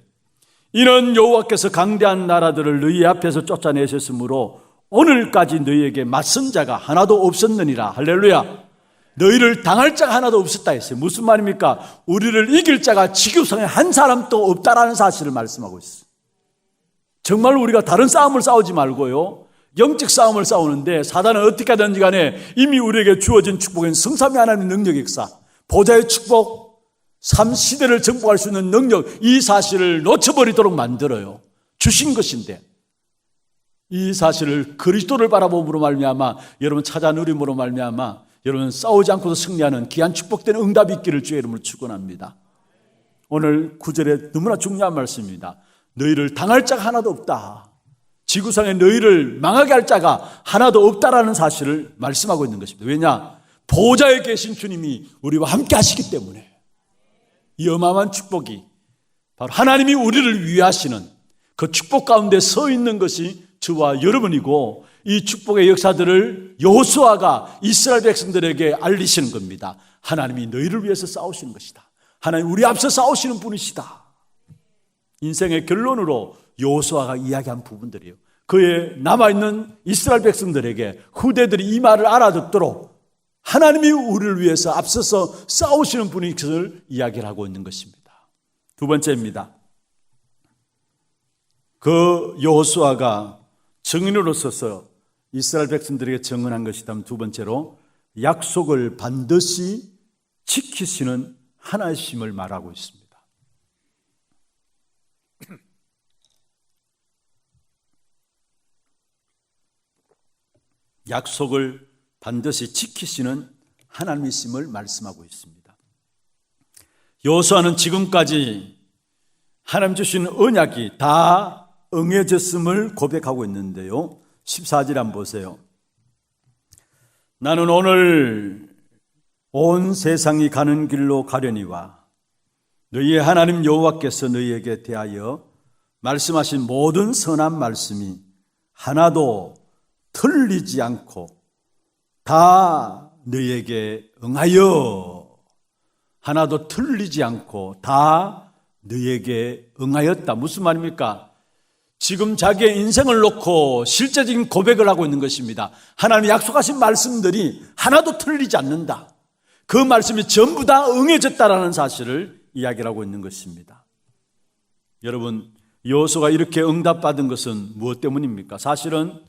이는 여호와께서 강대한 나라들을 너희 앞에서 쫓아내셨으므로 오늘까지 너희에게 맞선 자가 하나도 없었느니라. 할렐루야. 너희를 당할 자가 하나도 없었다 했어요. 무슨 말입니까? 우리를 이길 자가 지구상에 한 사람도 없다라는 사실을 말씀하고 있어요. 정말 우리가 다른 싸움을 싸우지 말고요, 영적 싸움을 싸우는데 사단은 어떻게 하든지 간에 이미 우리에게 주어진 축복인 성삼위 하나님의 능력의 역사, 보좌의 축복, 삶 시대를 정복할 수 있는 능력, 이 사실을 놓쳐버리도록 만들어요. 주신 것인데 이 사실을 그리스도를 바라봄으로 말미암아 여러분 찾아 누림으로 말미암아 여러분 싸우지 않고도 승리하는 귀한 축복된 응답이 있기를 주의 이름으로 축원합니다. 오늘 9절에 너무나 중요한 말씀입니다. 너희를 당할 자가 하나도 없다. 지구상에 너희를 망하게 할 자가 하나도 없다라는 사실을 말씀하고 있는 것입니다. 왜냐? 보좌에 계신 주님이 우리와 함께 하시기 때문에 이 어마어마한 축복이 바로 하나님이 우리를 위하시는 그 축복 가운데 서 있는 것이 저와 여러분이고, 이 축복의 역사들을 여호수아가 이스라엘 백성들에게 알리시는 겁니다. 하나님이 너희를 위해서 싸우시는 것이다. 하나님 우리 앞서 싸우시는 분이시다. 인생의 결론으로 여호수아가 이야기한 부분들이에요. 그의 남아있는 이스라엘 백성들에게 후대들이 이 말을 알아듣도록 하나님이 우리를 위해서 앞서서 싸우시는 분이 그것을 이야기를 하고 있는 것입니다. 두 번째입니다. 그 여호수아가 증인으로 서서 이스라엘 백성들에게 증언한 것이다면, 두 번째로 약속을 반드시 지키시는 하나님을 말하고 있습니다. 약속을 반드시 지키시는 하나님이심을 말씀하고 있습니다. 여호수아는 지금까지 하나님 주신 언약이 다 응해졌음을 고백하고 있는데요. 14절 한번 보세요. 나는 오늘 온 세상이 가는 길로 가려니와 너희의 하나님 여호와께서 너희에게 대하여 말씀하신 모든 선한 말씀이 하나도 틀리지 않고 다 너희에게 응하여, 하나도 틀리지 않고 다 너희에게 응하였다. 무슨 말입니까? 지금 자기의 인생을 놓고 실제적인 고백을 하고 있는 것입니다. 하나님이 약속하신 말씀들이 하나도 틀리지 않는다. 그 말씀이 전부 다 응해졌다라는 사실을 이야기를 하고 있는 것입니다. 여러분, 여호수아가 이렇게 응답받은 것은 무엇 때문입니까? 사실은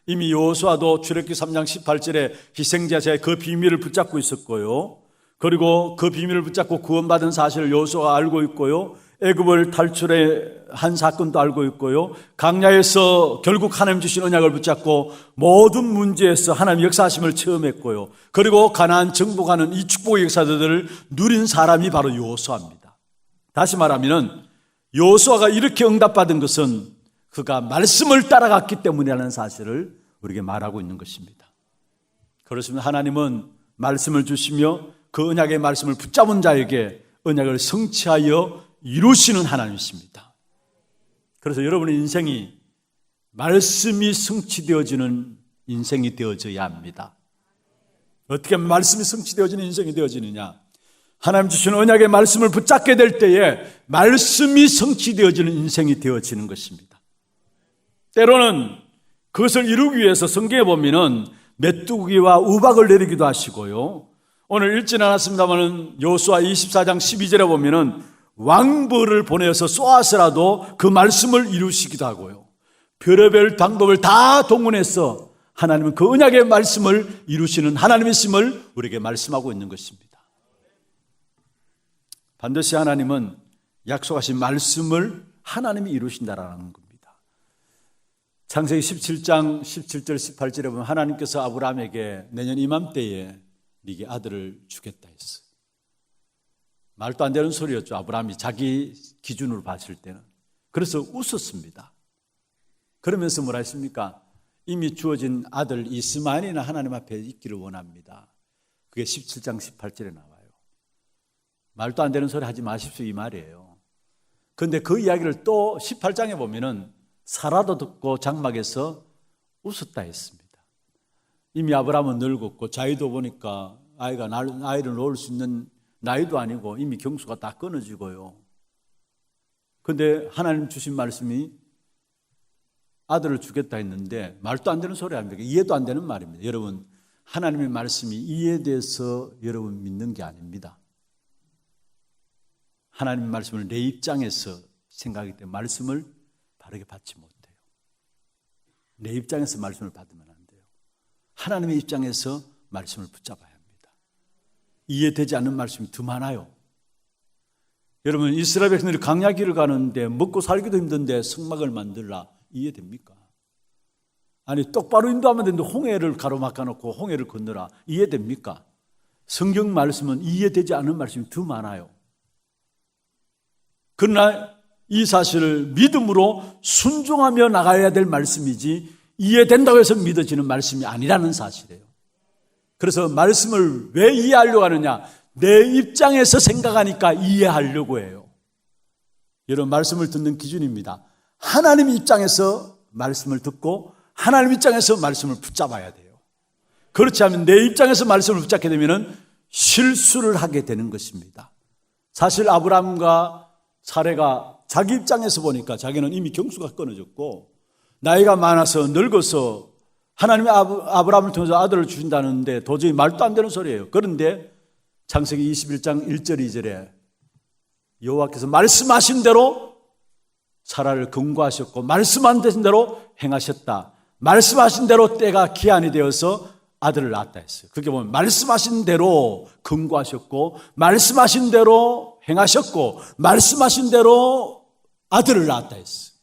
이미 여호수아도 출애굽기 3장 18절에 희생제사의 그 비밀을 붙잡고 있었고요. 그리고 그 비밀을 붙잡고 구원받은 사실을 여호수아가 알고 있고요. 애굽을 탈출한 사건도 알고 있고요. 광야에서 결국 하나님 주신 언약을 붙잡고 모든 문제에서 하나님 역사하심을 체험했고요. 그리고 가나안 정복하는 이 축복의 역사들을 누린 사람이 바로 여호수아입니다. 다시 말하면 여호수아가 이렇게 응답받은 것은 그가 말씀을 따라갔기 때문이라는 사실을 우리에게 말하고 있는 것입니다. 그렇습니다. 하나님은 말씀을 주시며 그 언약의 말씀을 붙잡은 자에게 언약을 성취하여 이루시는 하나님이십니다. 그래서 여러분의 인생이 말씀이 성취되어지는 인생이 되어져야 합니다. 어떻게 하면 말씀이 성취되어지는 인생이 되어지느냐? 하나님 주신 언약의 말씀을 붙잡게 될 때에 말씀이 성취되어지는 인생이 되어지는 것입니다. 때로는 그것을 이루기 위해서 성경에 보면은 메뚜기와 우박을 내리기도 하시고요. 오늘 읽지는 않았습니다만 여호수아 24장 12절에 보면은 왕벌을 보내어서 쏘아서라도 그 말씀을 이루시기도 하고요. 별의별 방법을 다 동원해서 하나님은 그 언약의 말씀을 이루시는 하나님이심을 우리에게 말씀하고 있는 것입니다. 반드시 하나님은 약속하신 말씀을 하나님이 이루신다라는 겁니다. 창세기 17장 17절 18절에 보면 하나님께서 아브라함에게 내년 이맘때에 네게 아들을 주겠다 했어요. 말도 안 되는 소리였죠. 아브라함이 자기 기준으로 봤을 때는. 그래서 웃었습니다. 그러면서 뭐라 했습니까? 이미 주어진 아들 이스마엘이나 하나님 앞에 있기를 원합니다. 그게 17장 18절에 나와요. 말도 안 되는 소리 하지 마십시오 이 말이에요. 그런데 그 이야기를 또 18장에 보면은 사라도 듣고 장막에서 웃었다 했습니다. 이미 아브라함은 늙었고 자기도 보니까 아이를 놓을 수 있는 나이도 아니고 이미 경수가 다 끊어지고요. 그런데 하나님 주신 말씀이 아들을 주겠다 했는데 말도 안 되는 소리 아닙니까? 이해도 안 되는 말입니다. 여러분, 하나님의 말씀이 이해돼서 여러분 믿는 게 아닙니다. 하나님의 말씀을 내 입장에서 생각하기 때문에 말씀을 바르게 받지 못해요. 내 입장에서 말씀을 받으면 안 돼요. 하나님의 입장에서 말씀을 붙잡아야 합니다. 이해되지 않는 말씀이 더 많아요. 여러분, 이스라엘 백성들이 광야길을 가는데 먹고 살기도 힘든데 성막을 만들라 이해됩니까? 아니 똑바로 인도하면 되는데 홍해를 가로막아 놓고 홍해를 건너라 이해됩니까? 성경 말씀은 이해되지 않는 말씀이 더 많아요. 그러나 이 사실을 믿음으로 순종하며 나가야 될 말씀이지 이해된다고 해서 믿어지는 말씀이 아니라는 사실이에요. 그래서 말씀을 왜 이해하려고 하느냐? 내 입장에서 생각하니까 이해하려고 해요. 여러분, 말씀을 듣는 기준입니다. 하나님 입장에서 말씀을 듣고 하나님 입장에서 말씀을 붙잡아야 돼요. 그렇지 않으면 내 입장에서 말씀을 붙잡게 되면 실수를 하게 되는 것입니다. 사실 아브라함과 사레가 자기 입장에서 보니까 자기는 이미 경수가 끊어졌고 나이가 많아서 늙어서 하나님이 아브라함을 통해서 아들을 주신다는데 도저히 말도 안 되는 소리예요. 그런데 창세기 21장 1절 2절에 여호와께서 말씀하신 대로 사라를 긍고하셨고 말씀하신 대로 행하셨다. 말씀하신 대로 때가 기한이 되어서 아들을 낳았다 했어요. 그렇게 보면 말씀하신 대로 긍고하셨고 말씀하신 대로 행하셨고 말씀하신 대로 아들을 낳았다 했어요.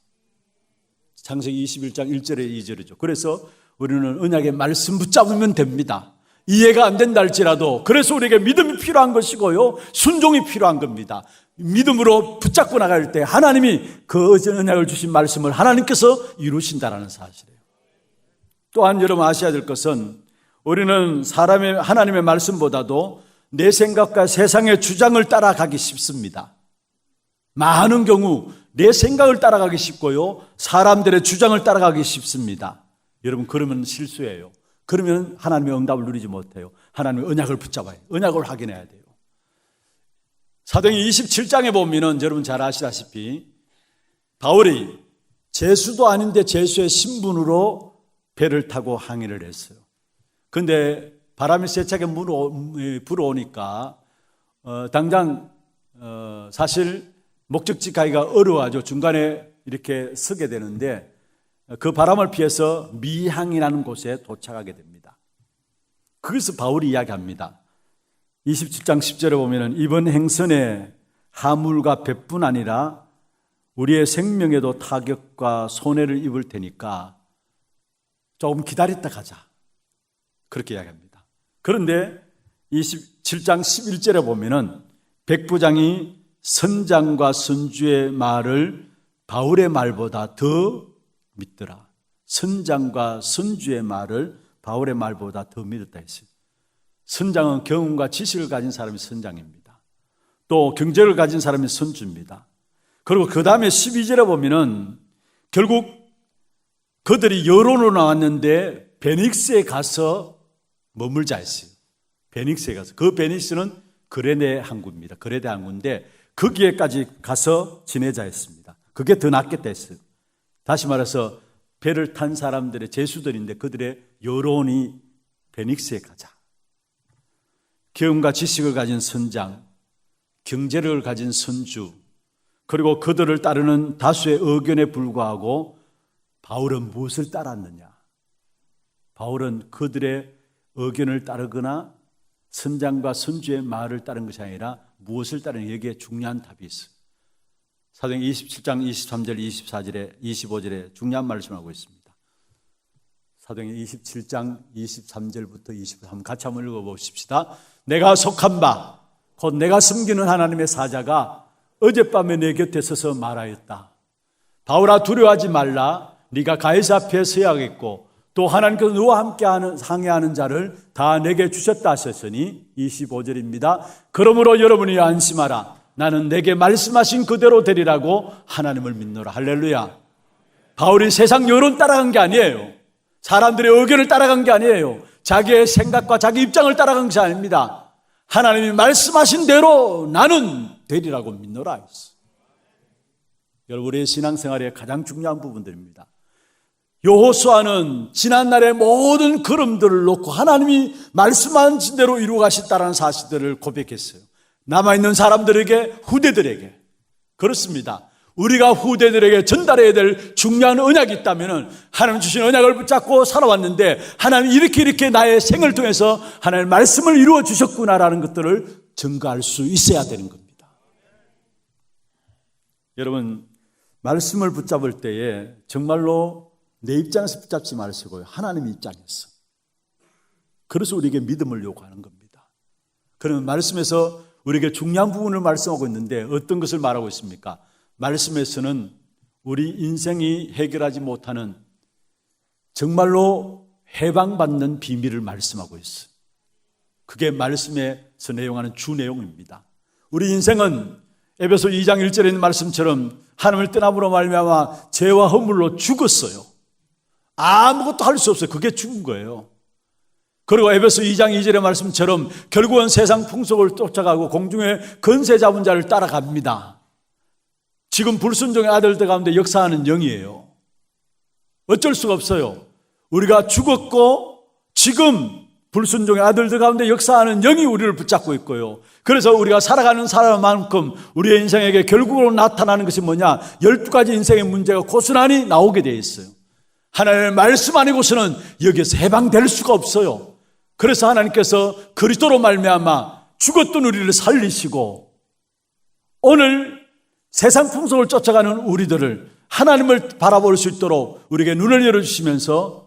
창세기 21장 1절에 2절이죠. 그래서 우리는 언약의 말씀 붙잡으면 됩니다. 이해가 안 된다 할지라도 그래서 우리에게 믿음이 필요한 것이고요. 순종이 필요한 겁니다. 믿음으로 붙잡고 나갈 때 하나님이 그 언약을 주신 말씀을 하나님께서 이루신다라는 사실이에요. 또한 여러분 아셔야 될 것은 우리는 하나님의 말씀보다도 내 생각과 세상의 주장을 따라가기 쉽습니다. 많은 경우 내 생각을 따라가기 쉽고요. 사람들의 주장을 따라가기 쉽습니다. 여러분 그러면 실수예요. 그러면 하나님의 응답을 누리지 못해요. 하나님의 언약을 붙잡아요. 언약을 확인해야 돼요. 사도행전 27장에 보면은 여러분 잘 아시다시피 바울이 제수도 아닌데 제수의 신분으로 배를 타고 항해를 했어요. 그런데 바람이 세차게 불어오니까 당장 사실 목적지 가기가 어려워가지고 중간에 이렇게 서게 되는데 그 바람을 피해서 미항이라는 곳에 도착하게 됩니다. 거기서 바울이 이야기합니다. 27장 10절에 보면 이번 행선에 하물과 배뿐 아니라 우리의 생명에도 타격과 손해를 입을 테니까 조금 기다렸다 가자. 그렇게 이야기합니다. 그런데 27장 11절에 보면은 백부장이 선장과 선주의 말을 바울의 말보다 더 믿더라. 선장과 선주의 말을 바울의 말보다 더 믿었다 했어요. 선장은 경험과 지식을 가진 사람이 선장입니다. 또 경제를 가진 사람이 선주입니다. 그리고 그 다음에 12절에 보면은 결국 그들이 여론으로 나왔는데 베닉스에 가서 머물자 했어요. 베닉스에 가서. 그 베닉스는 그레네 항구입니다. 그레네 항구인데 거기에까지 가서 지내자 했습니다. 그게 더 낫겠다 했어요. 다시 말해서 배를 탄 사람들의 제수들인데 그들의 여론이 베닉스에 가자. 경험과 지식을 가진 선장, 경제력을 가진 선주, 그리고 그들을 따르는 다수의 의견에 불과하고 바울은 무엇을 따랐느냐? 바울은 그들의 의견을 따르거나 선장과 선주의 말을 따른 것이 아니라 무엇을 따르는 여기에 중요한 답이 있어요. 사도행전 27장 23절, 24절에 25절에 중요한 말씀을 하고 있습니다. 사도행전 27장 23절부터 25절 같이 한번 읽어보십시다. 내가 속한 바 곧 내가 섬기는 하나님의 사자가 어젯밤에 내 곁에 서서 말하였다. 바울아 두려워하지 말라. 네가 가이사 앞에 서야겠고 또 하나님께서 너와 함께 상해하는 자를 다 내게 주셨다 하셨으니 25절입니다. 그러므로 여러분이 안심하라. 나는 내게 말씀하신 그대로 되리라고 하나님을 믿노라. 할렐루야. 바울이 세상 여론 따라간 게 아니에요. 사람들의 의견을 따라간 게 아니에요. 자기의 생각과 자기 입장을 따라간 것이 아닙니다. 하나님이 말씀하신 대로 나는 되리라고 믿노라 했어요. 여러분 우리의 신앙생활의 가장 중요한 부분들입니다. 여호수아는 지난날의 모든 걸음들을 놓고 하나님이 말씀하신 대로 이루어 가셨다는 사실들을 고백했어요. 남아있는 사람들에게, 후대들에게. 그렇습니다. 우리가 후대들에게 전달해야 될 중요한 언약이 있다면 하나님 주신 언약을 붙잡고 살아왔는데 하나님이 이렇게 나의 생을 통해서 하나님의 말씀을 이루어 주셨구나라는 것들을 증거할 수 있어야 되는 겁니다. 여러분 말씀을 붙잡을 때에 정말로 내 입장에서 붙잡지 마시고요. 하나님의 입장에서. 그래서 우리에게 믿음을 요구하는 겁니다. 그러면 말씀에서 우리에게 중요한 부분을 말씀하고 있는데 어떤 것을 말하고 있습니까? 말씀에서는 우리 인생이 해결하지 못하는 정말로 해방받는 비밀을 말씀하고 있어요. 그게 말씀에서 내용하는 주 내용입니다. 우리 인생은 에베소 2장 1절에 있는 말씀처럼 하나님을 떠남으로 말미암아 죄와 허물로 죽었어요. 아무것도 할 수 없어요. 그게 죽은 거예요. 그리고 에베소 2장 2절의 말씀처럼 결국은 세상 풍속을 쫓아가고 공중의 권세 잡은 자를 따라갑니다. 지금 불순종의 아들들 가운데 역사하는 영이에요. 어쩔 수가 없어요. 우리가 죽었고 지금 불순종의 아들들 가운데 역사하는 영이 우리를 붙잡고 있고요. 그래서 우리가 살아가는 사람만큼 우리의 인생에게 결국으로 나타나는 것이 뭐냐? 12가지 인생의 문제가 고스란히 나오게 되어 있어요. 하나님의 말씀 아니고서는 여기에서 해방될 수가 없어요. 그래서 하나님께서 그리스도로 말미암아 죽었던 우리를 살리시고 오늘 세상 풍속을 쫓아가는 우리들을 하나님을 바라볼 수 있도록 우리에게 눈을 열어주시면서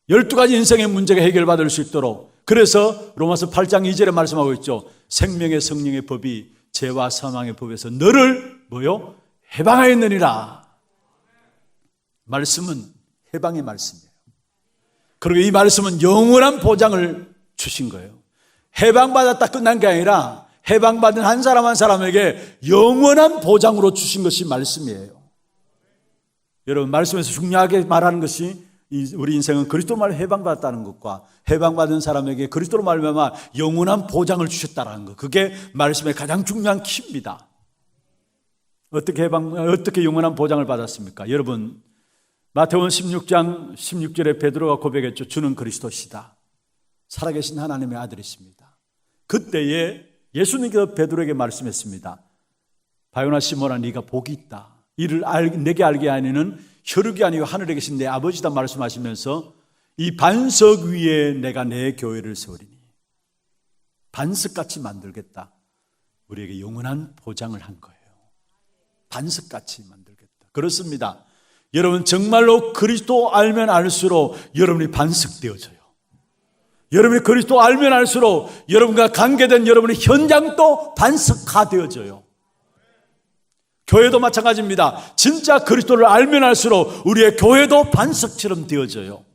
12가지 인생의 문제가 해결받을 수 있도록, 그래서 로마서 8장 2절에 말씀하고 있죠. 생명의 성령의 법이 죄와 사망의 법에서 너를 뭐요? 해방하였느니라. 말씀은 해방의 말씀이에요. 그리고 이 말씀은 영원한 보장을 주신 거예요. 해방받았다 끝난 게 아니라 해방받은 한 사람 한 사람에게 영원한 보장으로 주신 것이 말씀이에요. 여러분, 말씀에서 중요하게 말하는 것이 우리 인생은 그리스도 말로 해방받았다는 것과 해방받은 사람에게 그리스도로 말미암아 영원한 보장을 주셨다는 것, 그게 말씀의 가장 중요한 키입니다. 어떻게 영원한 보장을 받았습니까? 여러분, 마태복음 16장 16절에 베드로가 고백했죠. 주는 그리스도시다. 살아계신 하나님의 아들이십니다. 그때에 예수님께서 베드로에게 말씀했습니다. 바요나 시몬아, 네가 복이 있다. 이를 내게 알게 하니는 혈육이 아니고 하늘에 계신 내 아버지다 말씀하시면서 이 반석 위에 내가 내 교회를 세우리니 반석같이 만들겠다. 우리에게 영원한 보장을 한 거예요. 반석같이 만들겠다. 그렇습니다. 여러분, 정말로 그리스도 알면 알수록 여러분이 반석되어져요. 여러분이 그리스도 알면 알수록 여러분과 관계된 여러분의 현장도 반석화되어져요. 교회도 마찬가지입니다. 진짜 그리스도를 알면 알수록 우리의 교회도 반석처럼 되어져요.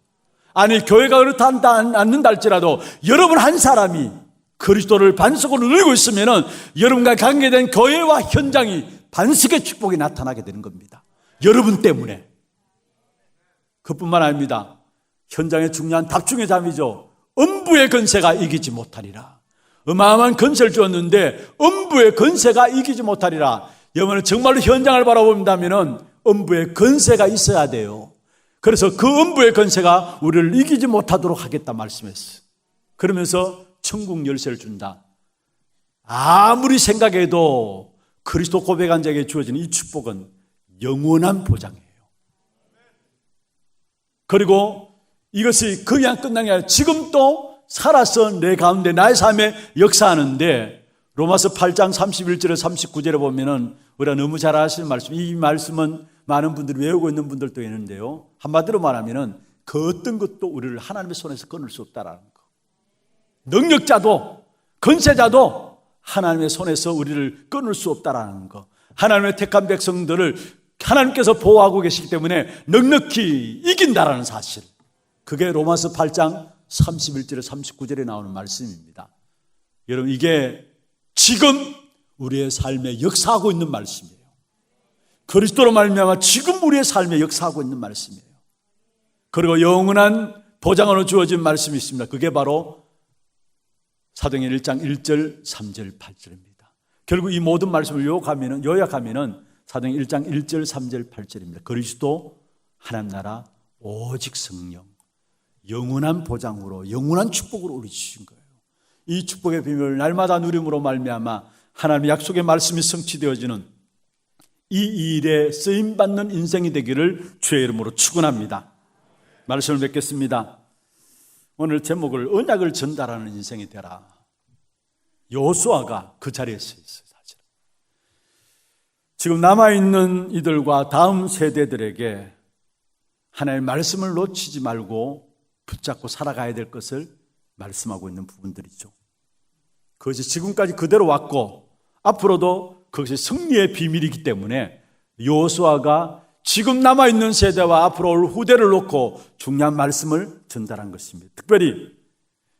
아니, 교회가 그렇다 않는다 할지라도 여러분 한 사람이 그리스도를 반석으로 누리고 있으면 여러분과 관계된 교회와 현장이 반석의 축복이 나타나게 되는 겁니다. 여러분 때문에. 그뿐만 아닙니다. 현장의 중요한 답중의 잠이죠. 음부의 권세가 이기지 못하리라. 어마어마한 권세를 주었는데 음부의 권세가 이기지 못하리라. 여러분은 정말로 현장을 바라본다면 음부의 권세가 있어야 돼요. 그래서 그 음부의 권세가 우리를 이기지 못하도록 하겠다 말씀했어요. 그러면서 천국 열쇠를 준다. 아무리 생각해도 그리스도 고백한 자에게 주어지는 이 축복은 영원한 보장이에요. 그리고 이것이 그냥 끝난 게 아니라 지금 또 살아서 내 가운데 나의 삶에 역사하는데, 로마서 8장 31절에 39절에 보면은 우리가 너무 잘 아시는 말씀, 이 말씀은 많은 분들이 외우고 있는 분들도 있는데요. 한마디로 말하면은 그 어떤 것도 우리를 하나님의 손에서 끊을 수 없다라는 거. 능력자도 권세자도 하나님의 손에서 우리를 끊을 수 없다라는 거. 하나님의 택한 백성들을 하나님께서 보호하고 계시기 때문에 넉넉히 이긴다라는 사실. 그게 로마서 8장 31절에 39절에 나오는 말씀입니다. 여러분, 이게 지금 우리의 삶에 역사하고 있는 말씀이에요. 그리스도로 말미암아 지금 우리의 삶에 역사하고 있는 말씀이에요. 그리고 영원한 보장으로 주어진 말씀이 있습니다. 그게 바로 사도행전 1장 1절, 3절, 8절입니다. 결국 이 모든 말씀을 요약하면은 사도행전 1장 1절, 3절, 8절입니다. 그리스도, 하나님 나라, 오직 성령, 영원한 보장으로, 영원한 축복으로 우리 주신 거예요. 이 축복의 비밀을 날마다 누림으로 말미암아 하나님의 약속의 말씀이 성취되어지는 이 일에 쓰임받는 인생이 되기를 주의 이름으로 축원합니다. 말씀을 맺겠습니다. 오늘 제목을 언약을 전달하는 인생이 되라. 여호수아가 그 자리에 서 있어요. 사실 지금 남아있는 이들과 다음 세대들에게 하나님의 말씀을 놓치지 말고 붙잡고 살아가야 될 것을 말씀하고 있는 부분들이죠. 그것이 지금까지 그대로 왔고 앞으로도 그것이 승리의 비밀이기 때문에 여호수아가 지금 남아있는 세대와 앞으로 올 후대를 놓고 중요한 말씀을 전달한 것입니다. 특별히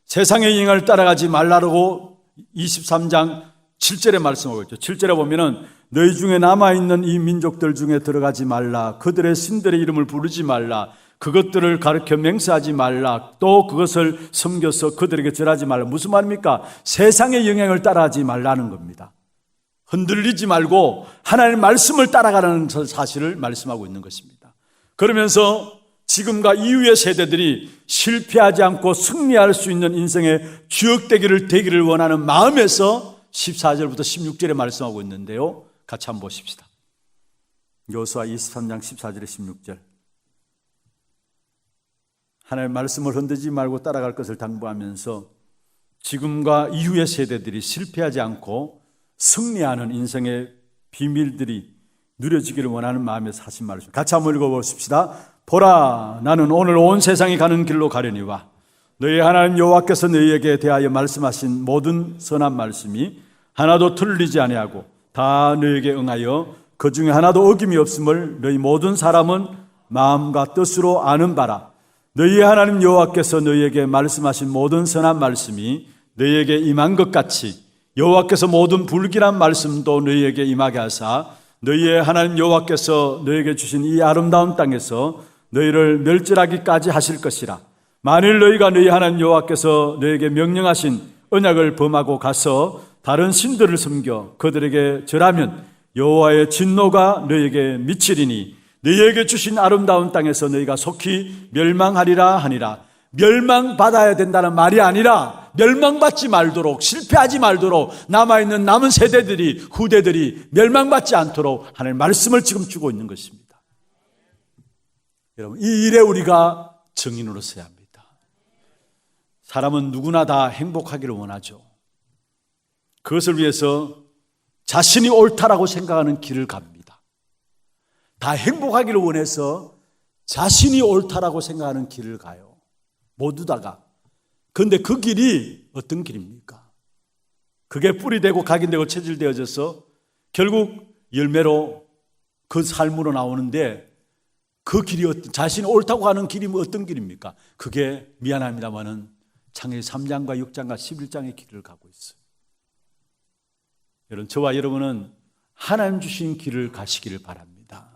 세상의 영향을 따라가지 말라고 23장 7절에 말씀하고 있죠. 7절에 보면은 너희 중에 남아있는 이 민족들 중에 들어가지 말라. 그들의 신들의 이름을 부르지 말라. 그것들을 가르쳐 맹세하지 말라. 또 그것을 섬겨서 그들에게 절하지 말라. 무슨 말입니까? 세상의 영향을 따라하지 말라는 겁니다. 흔들리지 말고 하나님의 말씀을 따라가라는 사실을 말씀하고 있는 것입니다. 그러면서 지금과 이후의 세대들이 실패하지 않고 승리할 수 있는 인생의 주역되기를 되기를 원하는 마음에서 14절부터 16절에 말씀하고 있는데요. 같이 한번 보십시다. 여호수아 23장 14절에 16절. 하나님의 말씀을 흔들지 말고 따라갈 것을 당부하면서 지금과 이후의 세대들이 실패하지 않고 승리하는 인생의 비밀들이 누려지기를 원하는 마음에서 하신 말씀. 같이 한번 읽어보십시다. 보라, 나는 오늘 온 세상이 가는 길로 가려니와 너희 하나님 여호와께서 너희에게 대하여 말씀하신 모든 선한 말씀이 하나도 틀리지 아니하고 다 너희에게 응하여 그 중에 하나도 어김이 없음을 너희 모든 사람은 마음과 뜻으로 아는 바라. 너희 하나님 여호와께서 너희에게 말씀하신 모든 선한 말씀이 너희에게 임한 것 같이 여호와께서 모든 불길한 말씀도 너희에게 임하게 하사 너희의 하나님 여호와께서 너희에게 주신 이 아름다운 땅에서 너희를 멸절하기까지 하실 것이라. 만일 너희가 너희 하나님 여호와께서 너희에게 명령하신 언약을 범하고 가서 다른 신들을 섬겨 그들에게 절하면 여호와의 진노가 너희에게 미치리니 너희에게 주신 아름다운 땅에서 너희가 속히 멸망하리라 하니라. 멸망받아야 된다는 말이 아니라 멸망받지 말도록, 실패하지 말도록 남아있는 남은 세대들이, 후대들이 멸망받지 않도록 하나님의 말씀을 지금 주고 있는 것입니다. 여러분, 이 일에 우리가 증인으로 서야 합니다. 사람은 누구나 다 행복하기를 원하죠. 그것을 위해서 자신이 옳다라고 생각하는 길을 갑니다. 다 행복하기를 원해서 자신이 옳다라고 생각하는 길을 가요. 모두 다가. 그런데 그 길이 어떤 길입니까? 그게 뿌리 되고 각인 되고 체질되어져서 결국 열매로 그 삶으로 나오는데 그 길이 자신이 옳다고 하는 길이 어떤 길입니까? 그게 미안합니다만은 창세기 3장과 6장과 11장의 길을 가고 있어요. 여러분, 저와 여러분은 하나님 주신 길을 가시기를 바랍니다.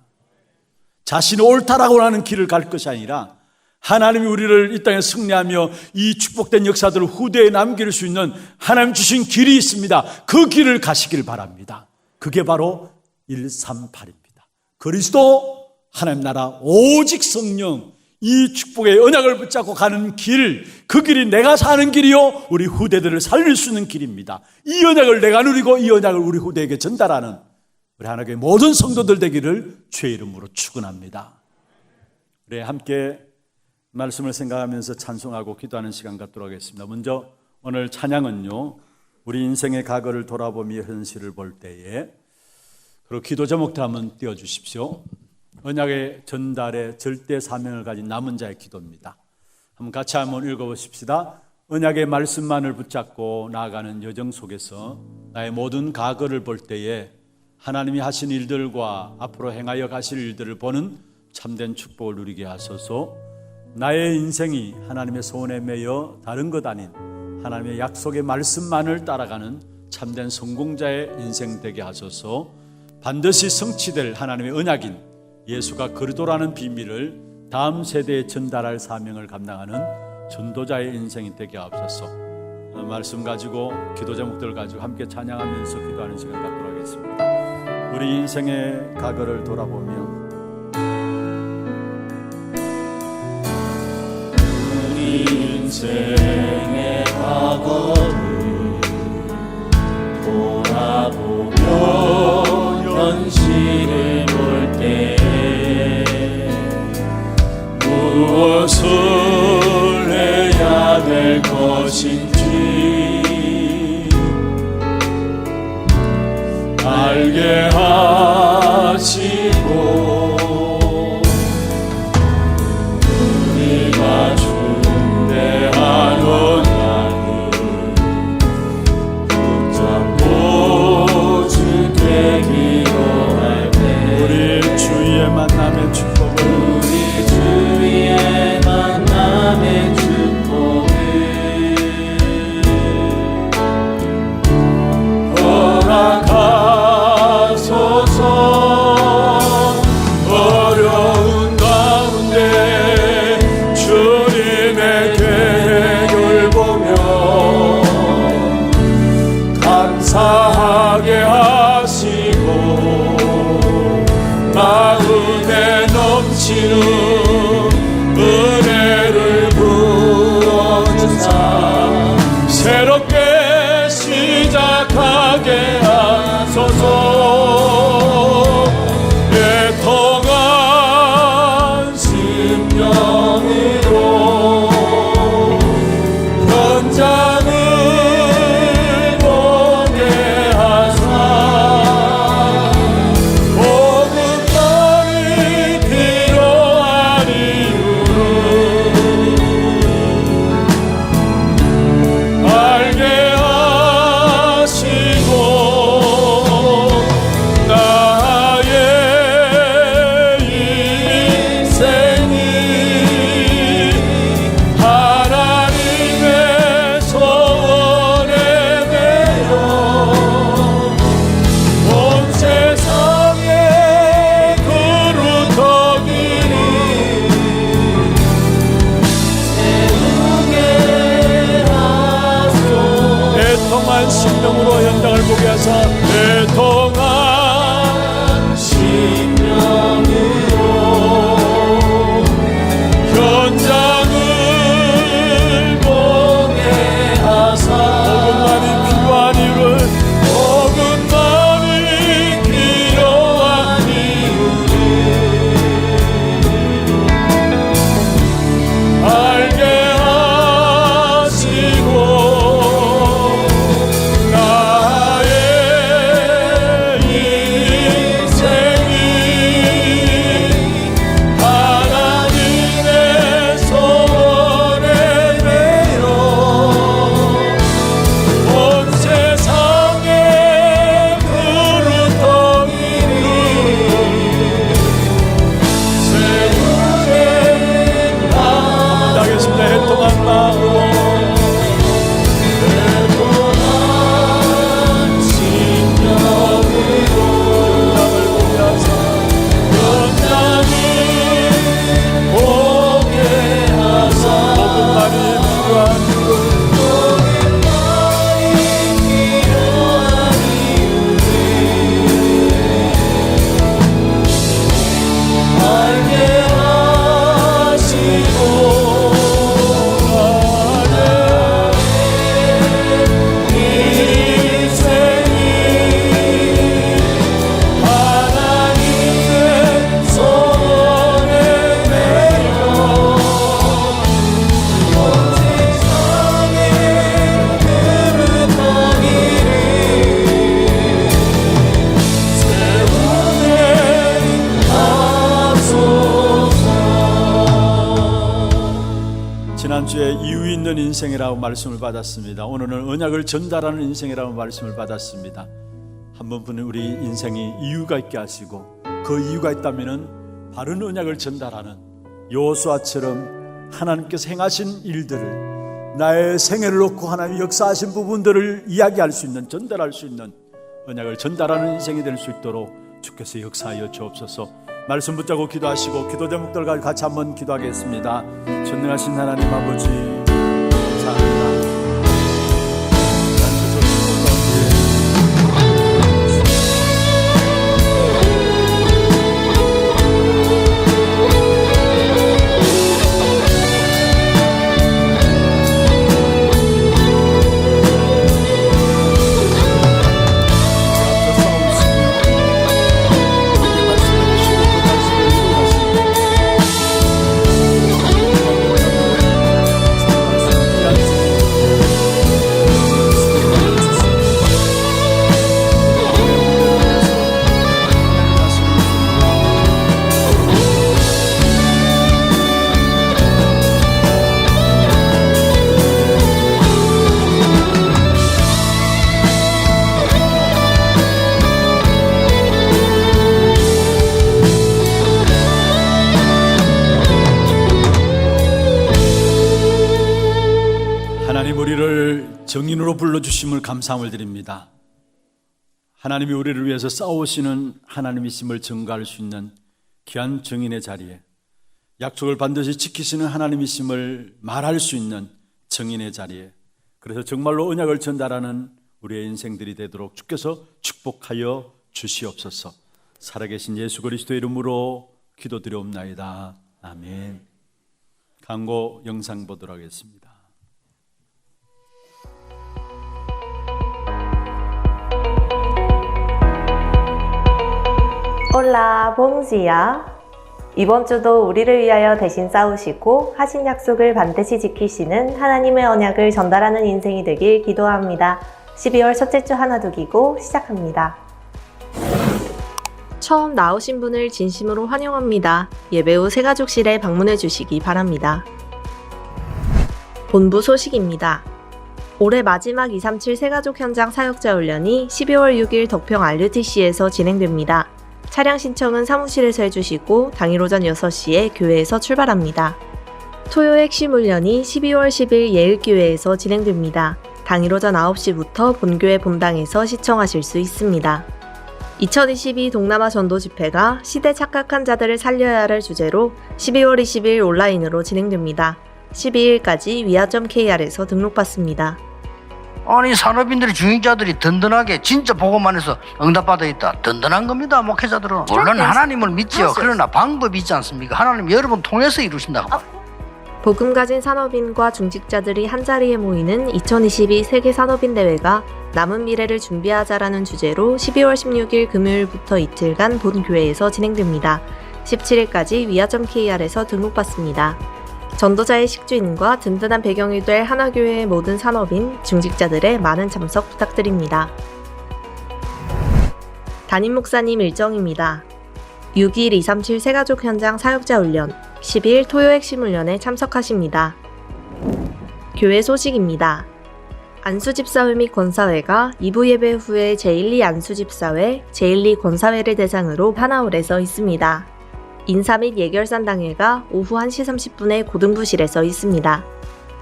자신이 옳다라고 하는 길을 갈 것이 아니라 하나님이 우리를 이 땅에 승리하며 이 축복된 역사들을 후대에 남길 수 있는 하나님 주신 길이 있습니다. 그 길을 가시길 바랍니다. 그게 바로 138입니다. 그리스도, 하나님 나라, 오직 성령, 이 축복의 언약을 붙잡고 가는 길, 그 길이 내가 사는 길이요 우리 후대들을 살릴 수 있는 길입니다. 이 언약을 내가 누리고 이 언약을 우리 후대에게 전달하는 우리 하나님의 모든 성도들 되기를 주의 이름으로 축원합니다. 우리 함께 말씀을 생각하면서 찬송하고 기도하는 시간 갖도록 하겠습니다. 먼저 오늘 찬양은요, 우리 인생의 과거를 돌아보며 현실을 볼 때에, 그리고 기도 제목도 한번 띄워주십시오. 언약의 전달의 절대 사명을 가진 남은 자의 기도입니다. 한번 같이 한번 읽어보십시다. 언약의 말씀만을 붙잡고 나아가는 여정 속에서 나의 모든 과거를 볼 때에 하나님이 하신 일들과 앞으로 행하여 가실 일들을 보는 참된 축복을 누리게 하소서. 나의 인생이 하나님의 소원에 매여 다른 것 아닌 하나님의 약속의 말씀만을 따라가는 참된 성공자의 인생 되게 하소서. 반드시 성취될 하나님의 언약인 예수가 그리스도라는 비밀을 다음 세대에 전달할 사명을 감당하는 전도자의 인생이 되게 하옵소서. 말씀 가지고 기도 제목들을 가지고 함께 찬양하면서 기도하는 시간 갖도록 하겠습니다. 우리 인생의 과거를 돌아보며 우리 인생의 과거를 돌아보며 현실을 볼 때 무엇을 해야 될 것인지 알게 하시고 우리가 중대한 언약을 붙잡고 주께 기도할 때 우리 주의 만남의 축복을 만남의 축복을 하게 하소서. 애통한 심령으로 현장을 보게 하사 모든 말이 필요한 이유를 알게 하시고 나의 인생이 하나님의 소원에 매여 온 세상에 그루터기를 애통한 심령으로 현장을 보게 하사 애통한 심령으로 현장을 보게 하사 복음만이 필요한 이유를 복음만이 필요한 이유를 알게 하시고 나의 인생이 하나님의 소원에 매여 온 세상에 그루터기를 세우게 하겠습니다. 애통한 마음으로 애통한 심령으로 현장을 보게 하사 현장을 보게 하사 복음만이 필요한 이유를 알게 하시고 나의 인생이 하나님의 소원에 매여 온 세상에 그루터기를 세우게 하소서. 지난주에 이유 있는 인생이라고 말씀을 받았습니다. 오늘은 언약을 전달하는 인생이라고 말씀을 받았습니다. 한 번뿐인 우리 인생이 이유가 있게 하시고 그 이유가 있다면 바른 언약을 전달하는 여호수아처럼 하나님께서 행하신 일들을 나의 생애를 놓고 하나님 역사하신 부분들을 이야기할 수 있는, 전달할 수 있는 언약을 전달하는 인생이 될 수 있도록 주께서 역사하여 주옵소서. 말씀 붙잡고 기도하시고 기도 제목들과 같이 한번 기도하겠습니다. 전능하신 하나님 아버지 감사합니다. 정인으로 불러주심을 감사함을 드립니다. 하나님이 우리를 위해서 싸우시는 하나님이심을 증거할 수 있는 귀한 정인의 자리에, 약속을 반드시 지키시는 하나님이심을 말할 수 있는 정인의 자리에, 그래서 정말로 언약을 전달하는 우리의 인생들이 되도록 주께서 축복하여 주시옵소서. 살아계신 예수 그리스도의 이름으로 기도드려옵나이다. 아멘. 광고 영상 보도록 하겠습니다. 올라 봉지야. 이번 주도 우리를 위하여 대신 싸우시고 하신 약속을 반드시 지키시는 하나님의 언약을 전달하는 인생이 되길 기도합니다. 12월 첫째 주 하나두기고 시작합니다. 처음 나오신 분을 진심으로 환영합니다. 예배 후 새가족실에 방문해 주시기 바랍니다. 본부 소식입니다. 올해 마지막 237 새가족 현장 사역자 훈련이 12월 6일 덕평 RUTC에서 진행됩니다. 차량 신청은 사무실에서 해주시고 당일 오전 6시에 교회에서 출발합니다. 토요 핵심 훈련이 12월 10일 예일교회에서 진행됩니다. 당일 오전 9시부터 본교회 본당에서 시청하실 수 있습니다. 2022 동남아 전도 집회가 시대 착각한 자들을 살려야 할 주제로 12월 20일 온라인으로 진행됩니다. 12일까지 위아.kr에서 등록받습니다. 아니 산업인들이 중직자들이 든든하게 진짜 보고만 해서 응답받아 있다. 든든한 겁니다. 목회자들은. 물론 하나님을 믿죠. 그러나 방법이 있지 않습니까? 하나님 여러분 통해서 이루신다고. 복음 가진 산업인과 중직자들이 한자리에 모이는 2022 세계산업인대회가 남은 미래를 준비하자라는 주제로 12월 16일 금요일부터 이틀간 본 교회에서 진행됩니다. 17일까지 위아.kr에서 등록받습니다. 전도자의 식주인과 든든한 배경이 될 하나교회의 모든 산업인, 중직자들의 많은 참석 부탁드립니다. 담임 목사님 일정입니다. 6일 237 새가족 현장 사역자 훈련, 10일 토요 핵심 훈련에 참석하십니다. 교회 소식입니다. 안수집사회 및 권사회가 2부 예배 후에 제1, 2 안수집사회, 제1, 2 권사회를 대상으로 하나홀에서 있습니다. 인사 및 예결산 당회가 오후 1시 30분에 고등부실에서 있습니다.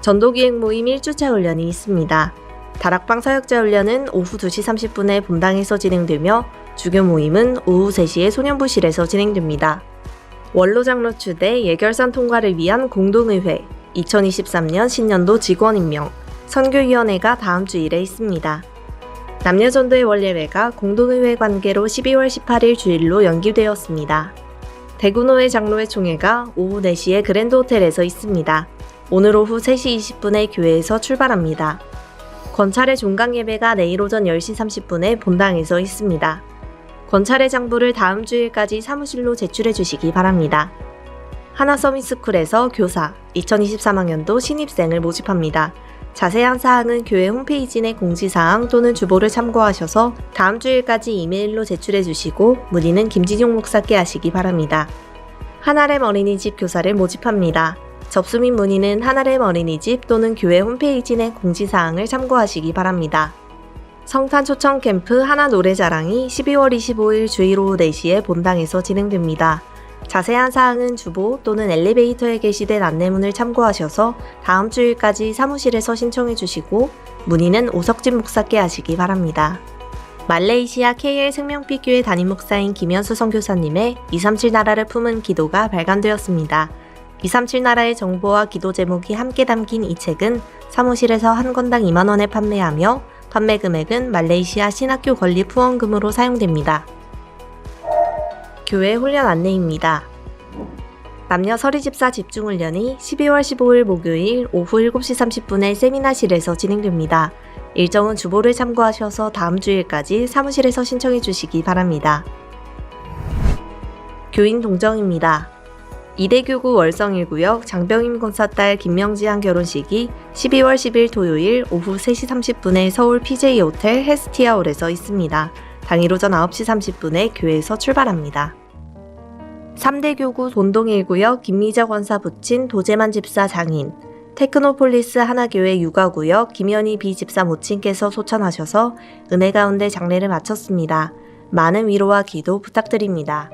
전도기획 모임 1주차 훈련이 있습니다. 다락방 사역자 훈련은 오후 2시 30분에 본당에서 진행되며 주교 모임은 오후 3시에 소년부실에서 진행됩니다. 원로장로 추대 예결산 통과를 위한 공동의회 2023년 신년도 직원 임명 선교위원회가 다음 주일에 있습니다. 남녀전도의 원예회가 공동의회 관계로 12월 18일 주일로 연기되었습니다. 대구노회 장로회 총회가 오후 4시에 그랜드호텔에서 있습니다. 오늘 오후 3시 20분에 교회에서 출발합니다. 권찰의 종강예배가 내일 오전 10시 30분에 본당에서 있습니다. 권찰의 장부를 다음 주일까지 사무실로 제출해 주시기 바랍니다. 하나서밋스쿨에서 교사 2023학년도 신입생을 모집합니다. 자세한 사항은 교회 홈페이지 내 공지사항 또는 주보를 참고하셔서 다음 주일까지 이메일로 제출해 주시고 문의는 김진용 목사께 하시기 바랍니다. 하나렘 어린이집 교사를 모집합니다. 접수 및 문의는 하나렘 어린이집 또는 교회 홈페이지 내 공지사항을 참고하시기 바랍니다. 성탄 초청 캠프 하나 노래자랑이 12월 25일 주일 오후 4시에 본당에서 진행됩니다. 자세한 사항은 주보 또는 엘리베이터에 게시된 안내문을 참고하셔서 다음 주일까지 사무실에서 신청해 주시고 문의는 오석진 목사께 하시기 바랍니다. 말레이시아 KL 생명빛교회 담임 목사인 김현수 선교사님의 237 나라를 품은 기도가 발간되었습니다. 237 나라의 정보와 기도 제목이 함께 담긴 이 책은 사무실에서 한 권당 2만원에 판매하며 판매 금액은 말레이시아 신학교 건립 후원금으로 사용됩니다. 교회 훈련 안내입니다. 남녀 서리집사 집중훈련이 12월 15일 목요일 오후 7시 30분에 세미나실에서 진행됩니다. 일정은 주보를 참고하셔서 다음 주일까지 사무실에서 신청해 주시기 바랍니다. 교인 동정입니다. 이대교구 월성 1구역 장병임 권사딸 김명지한 결혼식이 12월 10일 토요일 오후 3시 30분에 서울 PJ 호텔 헤스티아홀에서 있습니다. 당일 오전 9시 30분에 교회에서 출발합니다. 3대 교구 돈동 1구역 김미자 권사 부친 도재만 집사 장인, 테크노폴리스 하나교회 육아구역 김현희 비집사 모친께서 소천하셔서 은혜 가운데 장례를 마쳤습니다. 많은 위로와 기도 부탁드립니다.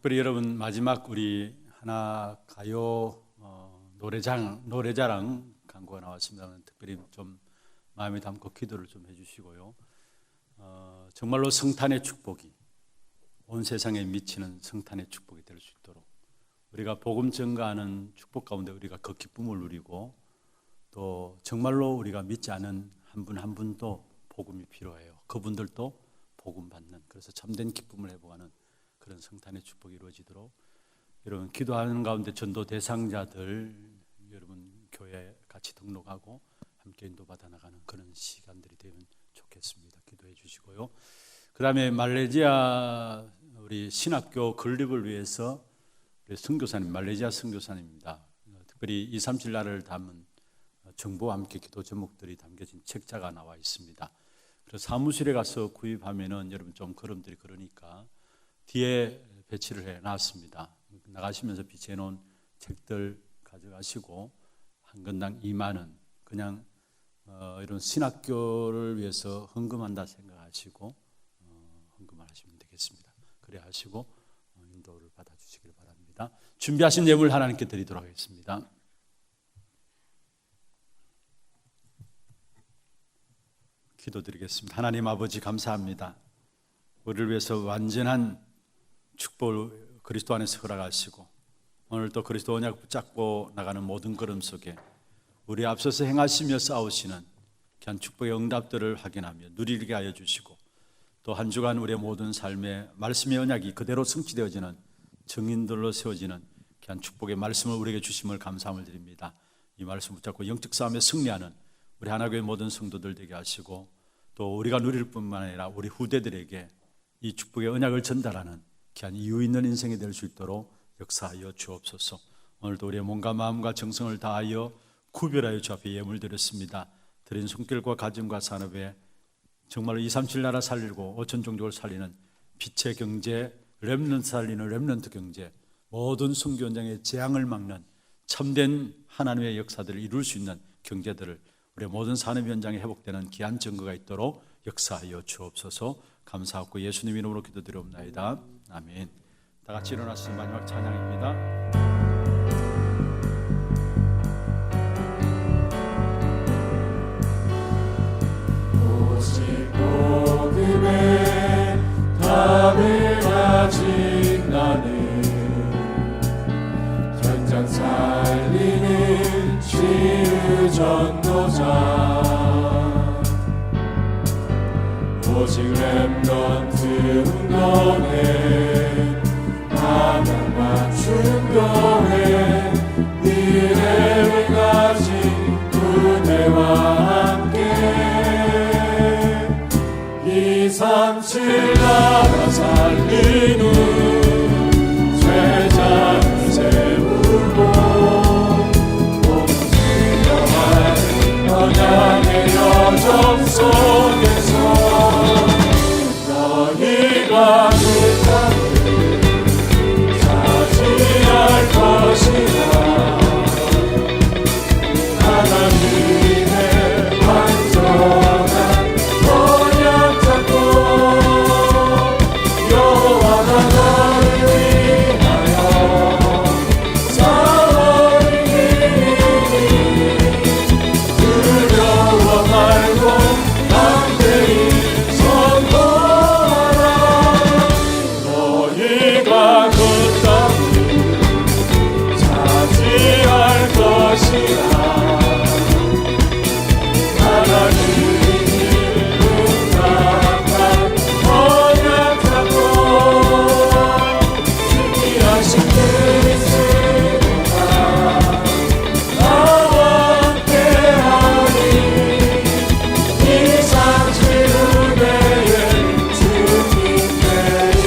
특별히 여러분 마지막 우리 하나 가요 노래자랑 광고가 나왔습니다. 특별히 좀 마음에 담고 기도를 좀 해주시고요. 정말로 성탄의 축복이 온 세상에 미치는 성탄의 축복이 될 수 있도록 우리가 복음 전가하는 축복 가운데 우리가 그 기쁨을 누리고 또 정말로 우리가 믿지 않은 한 분 한 분도 복음이 필요해요. 그분들도 복음 받는, 그래서 참된 기쁨을 회복하는 그런 성탄의 축복이 이루어지도록 여러분 기도하는 가운데 전도 대상자들 여러분 교회 같이 등록하고 함께 인도받아 나가는 그런 시간들이 되면 좋겠습니다. 기도해 주시고요. 그 다음에 말레이시아 우리 신학교 건립을 위해서 우리 선교사님, 말레이시아 선교사님입니다. 특별히 237 날을 담은 정보와 함께 기도 제목들이 담겨진 책자가 나와 있습니다. 그래서 사무실에 가서 구입하면은 여러분 좀 걸음들이 그러니까 뒤에 배치를 해 놨습니다. 나가시면서 비치해 놓은 책들 가져가시고 한 건당 2만 원, 그냥 이런 신학교를 위해서 헌금한다 생각하시고 헌금을 하시면 되겠습니다. 그래 하시고 인도를 받아주시길 바랍니다. 준비하신 예물 하나님께 드리도록 하겠습니다. 기도드리겠습니다. 하나님 아버지 감사합니다. 우리를 위해서 완전한 축복을 그리스도 안에서 허락하시고 오늘 또 그리스도 언약 붙잡고 나가는 모든 걸음 속에 우리 앞서서 행하시며 싸우시는 귀한 축복의 응답들을 확인하며 누리게 하여 주시고 또 한 주간 우리의 모든 삶에 말씀의 언약이 그대로 성취되어지는 증인들로 세워지는 귀한 축복의 말씀을 우리에게 주심을 감사함을 드립니다. 이 말씀 붙잡고 영적 싸움에 승리하는 우리 하나교회 모든 성도들 되게 하시고 또 우리가 누릴 뿐만 아니라 우리 후대들에게 이 축복의 언약을 전달하는 귀한 이유 있는 인생이 될 수 있도록 역사하여 주옵소서. 오늘도 우리의 몸과 마음과 정성을 다하여 구별하여 주 앞에 예물 드렸습니다. 드린 손길과 가정과 산업에 정말로 237 나라 살리고 5천 종족을 살리는 빛의 경제, 렘넌트 살리는 렘넌트 경제, 모든 선교 현장의 재앙을 막는 참된 하나님의 역사들을 이룰 수 있는 경제들을 우리 모든 산업 현장에 회복되는 귀한 증거가 있도록 역사하여 주옵소서. 감사하고 예수님 이름으로 기도드리옵나이다. 아멘. 다 같이 일어나서 마지막 찬양입니다. 오직 복음의 답을 가진 나는 현장 살리는 치유 전도자 오직 렘넌트 운동회 찬양과 충돌해 미래를 가진 부대와 함께 237 나라 살리는 제자를 세우고 공수여한 언약의 여정 속에서 너희가 그 땅을 차지할 것이다. 하나님의 완전한 언약 잡고 여호와가 너를 위하여 싸우리니 두려워 말고 담대히 선포하라. 너희가 그 땅을 차지할 것이라. 하나님이 응답한 언약 잡고 승리하신 그리스도가 나와 함께하리. 237 후대에 주님 되리.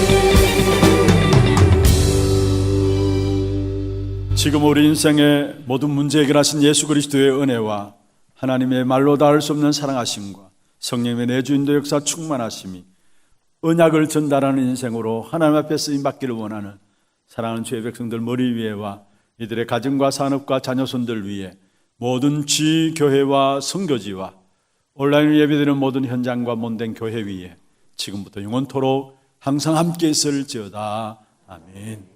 지금 우리 인생의 모든 문제 해결하신 예수 그리스도의 은혜와 하나님의 말로 닿을 수 없는 사랑하심과 성령의 내주인도 역사 충만하심이 언약을 전달하는 인생으로 하나님 앞에 쓰임받기를 원하는 사랑하는 주의 백성들 머리 위에와 이들의 가정과 산업과 자녀손들 위에 모든 지교회와 선교지와 온라인을 예배드리는 모든 현장과 몸된 교회 위에 지금부터 영원토록 항상 함께 있을지어다. 아멘.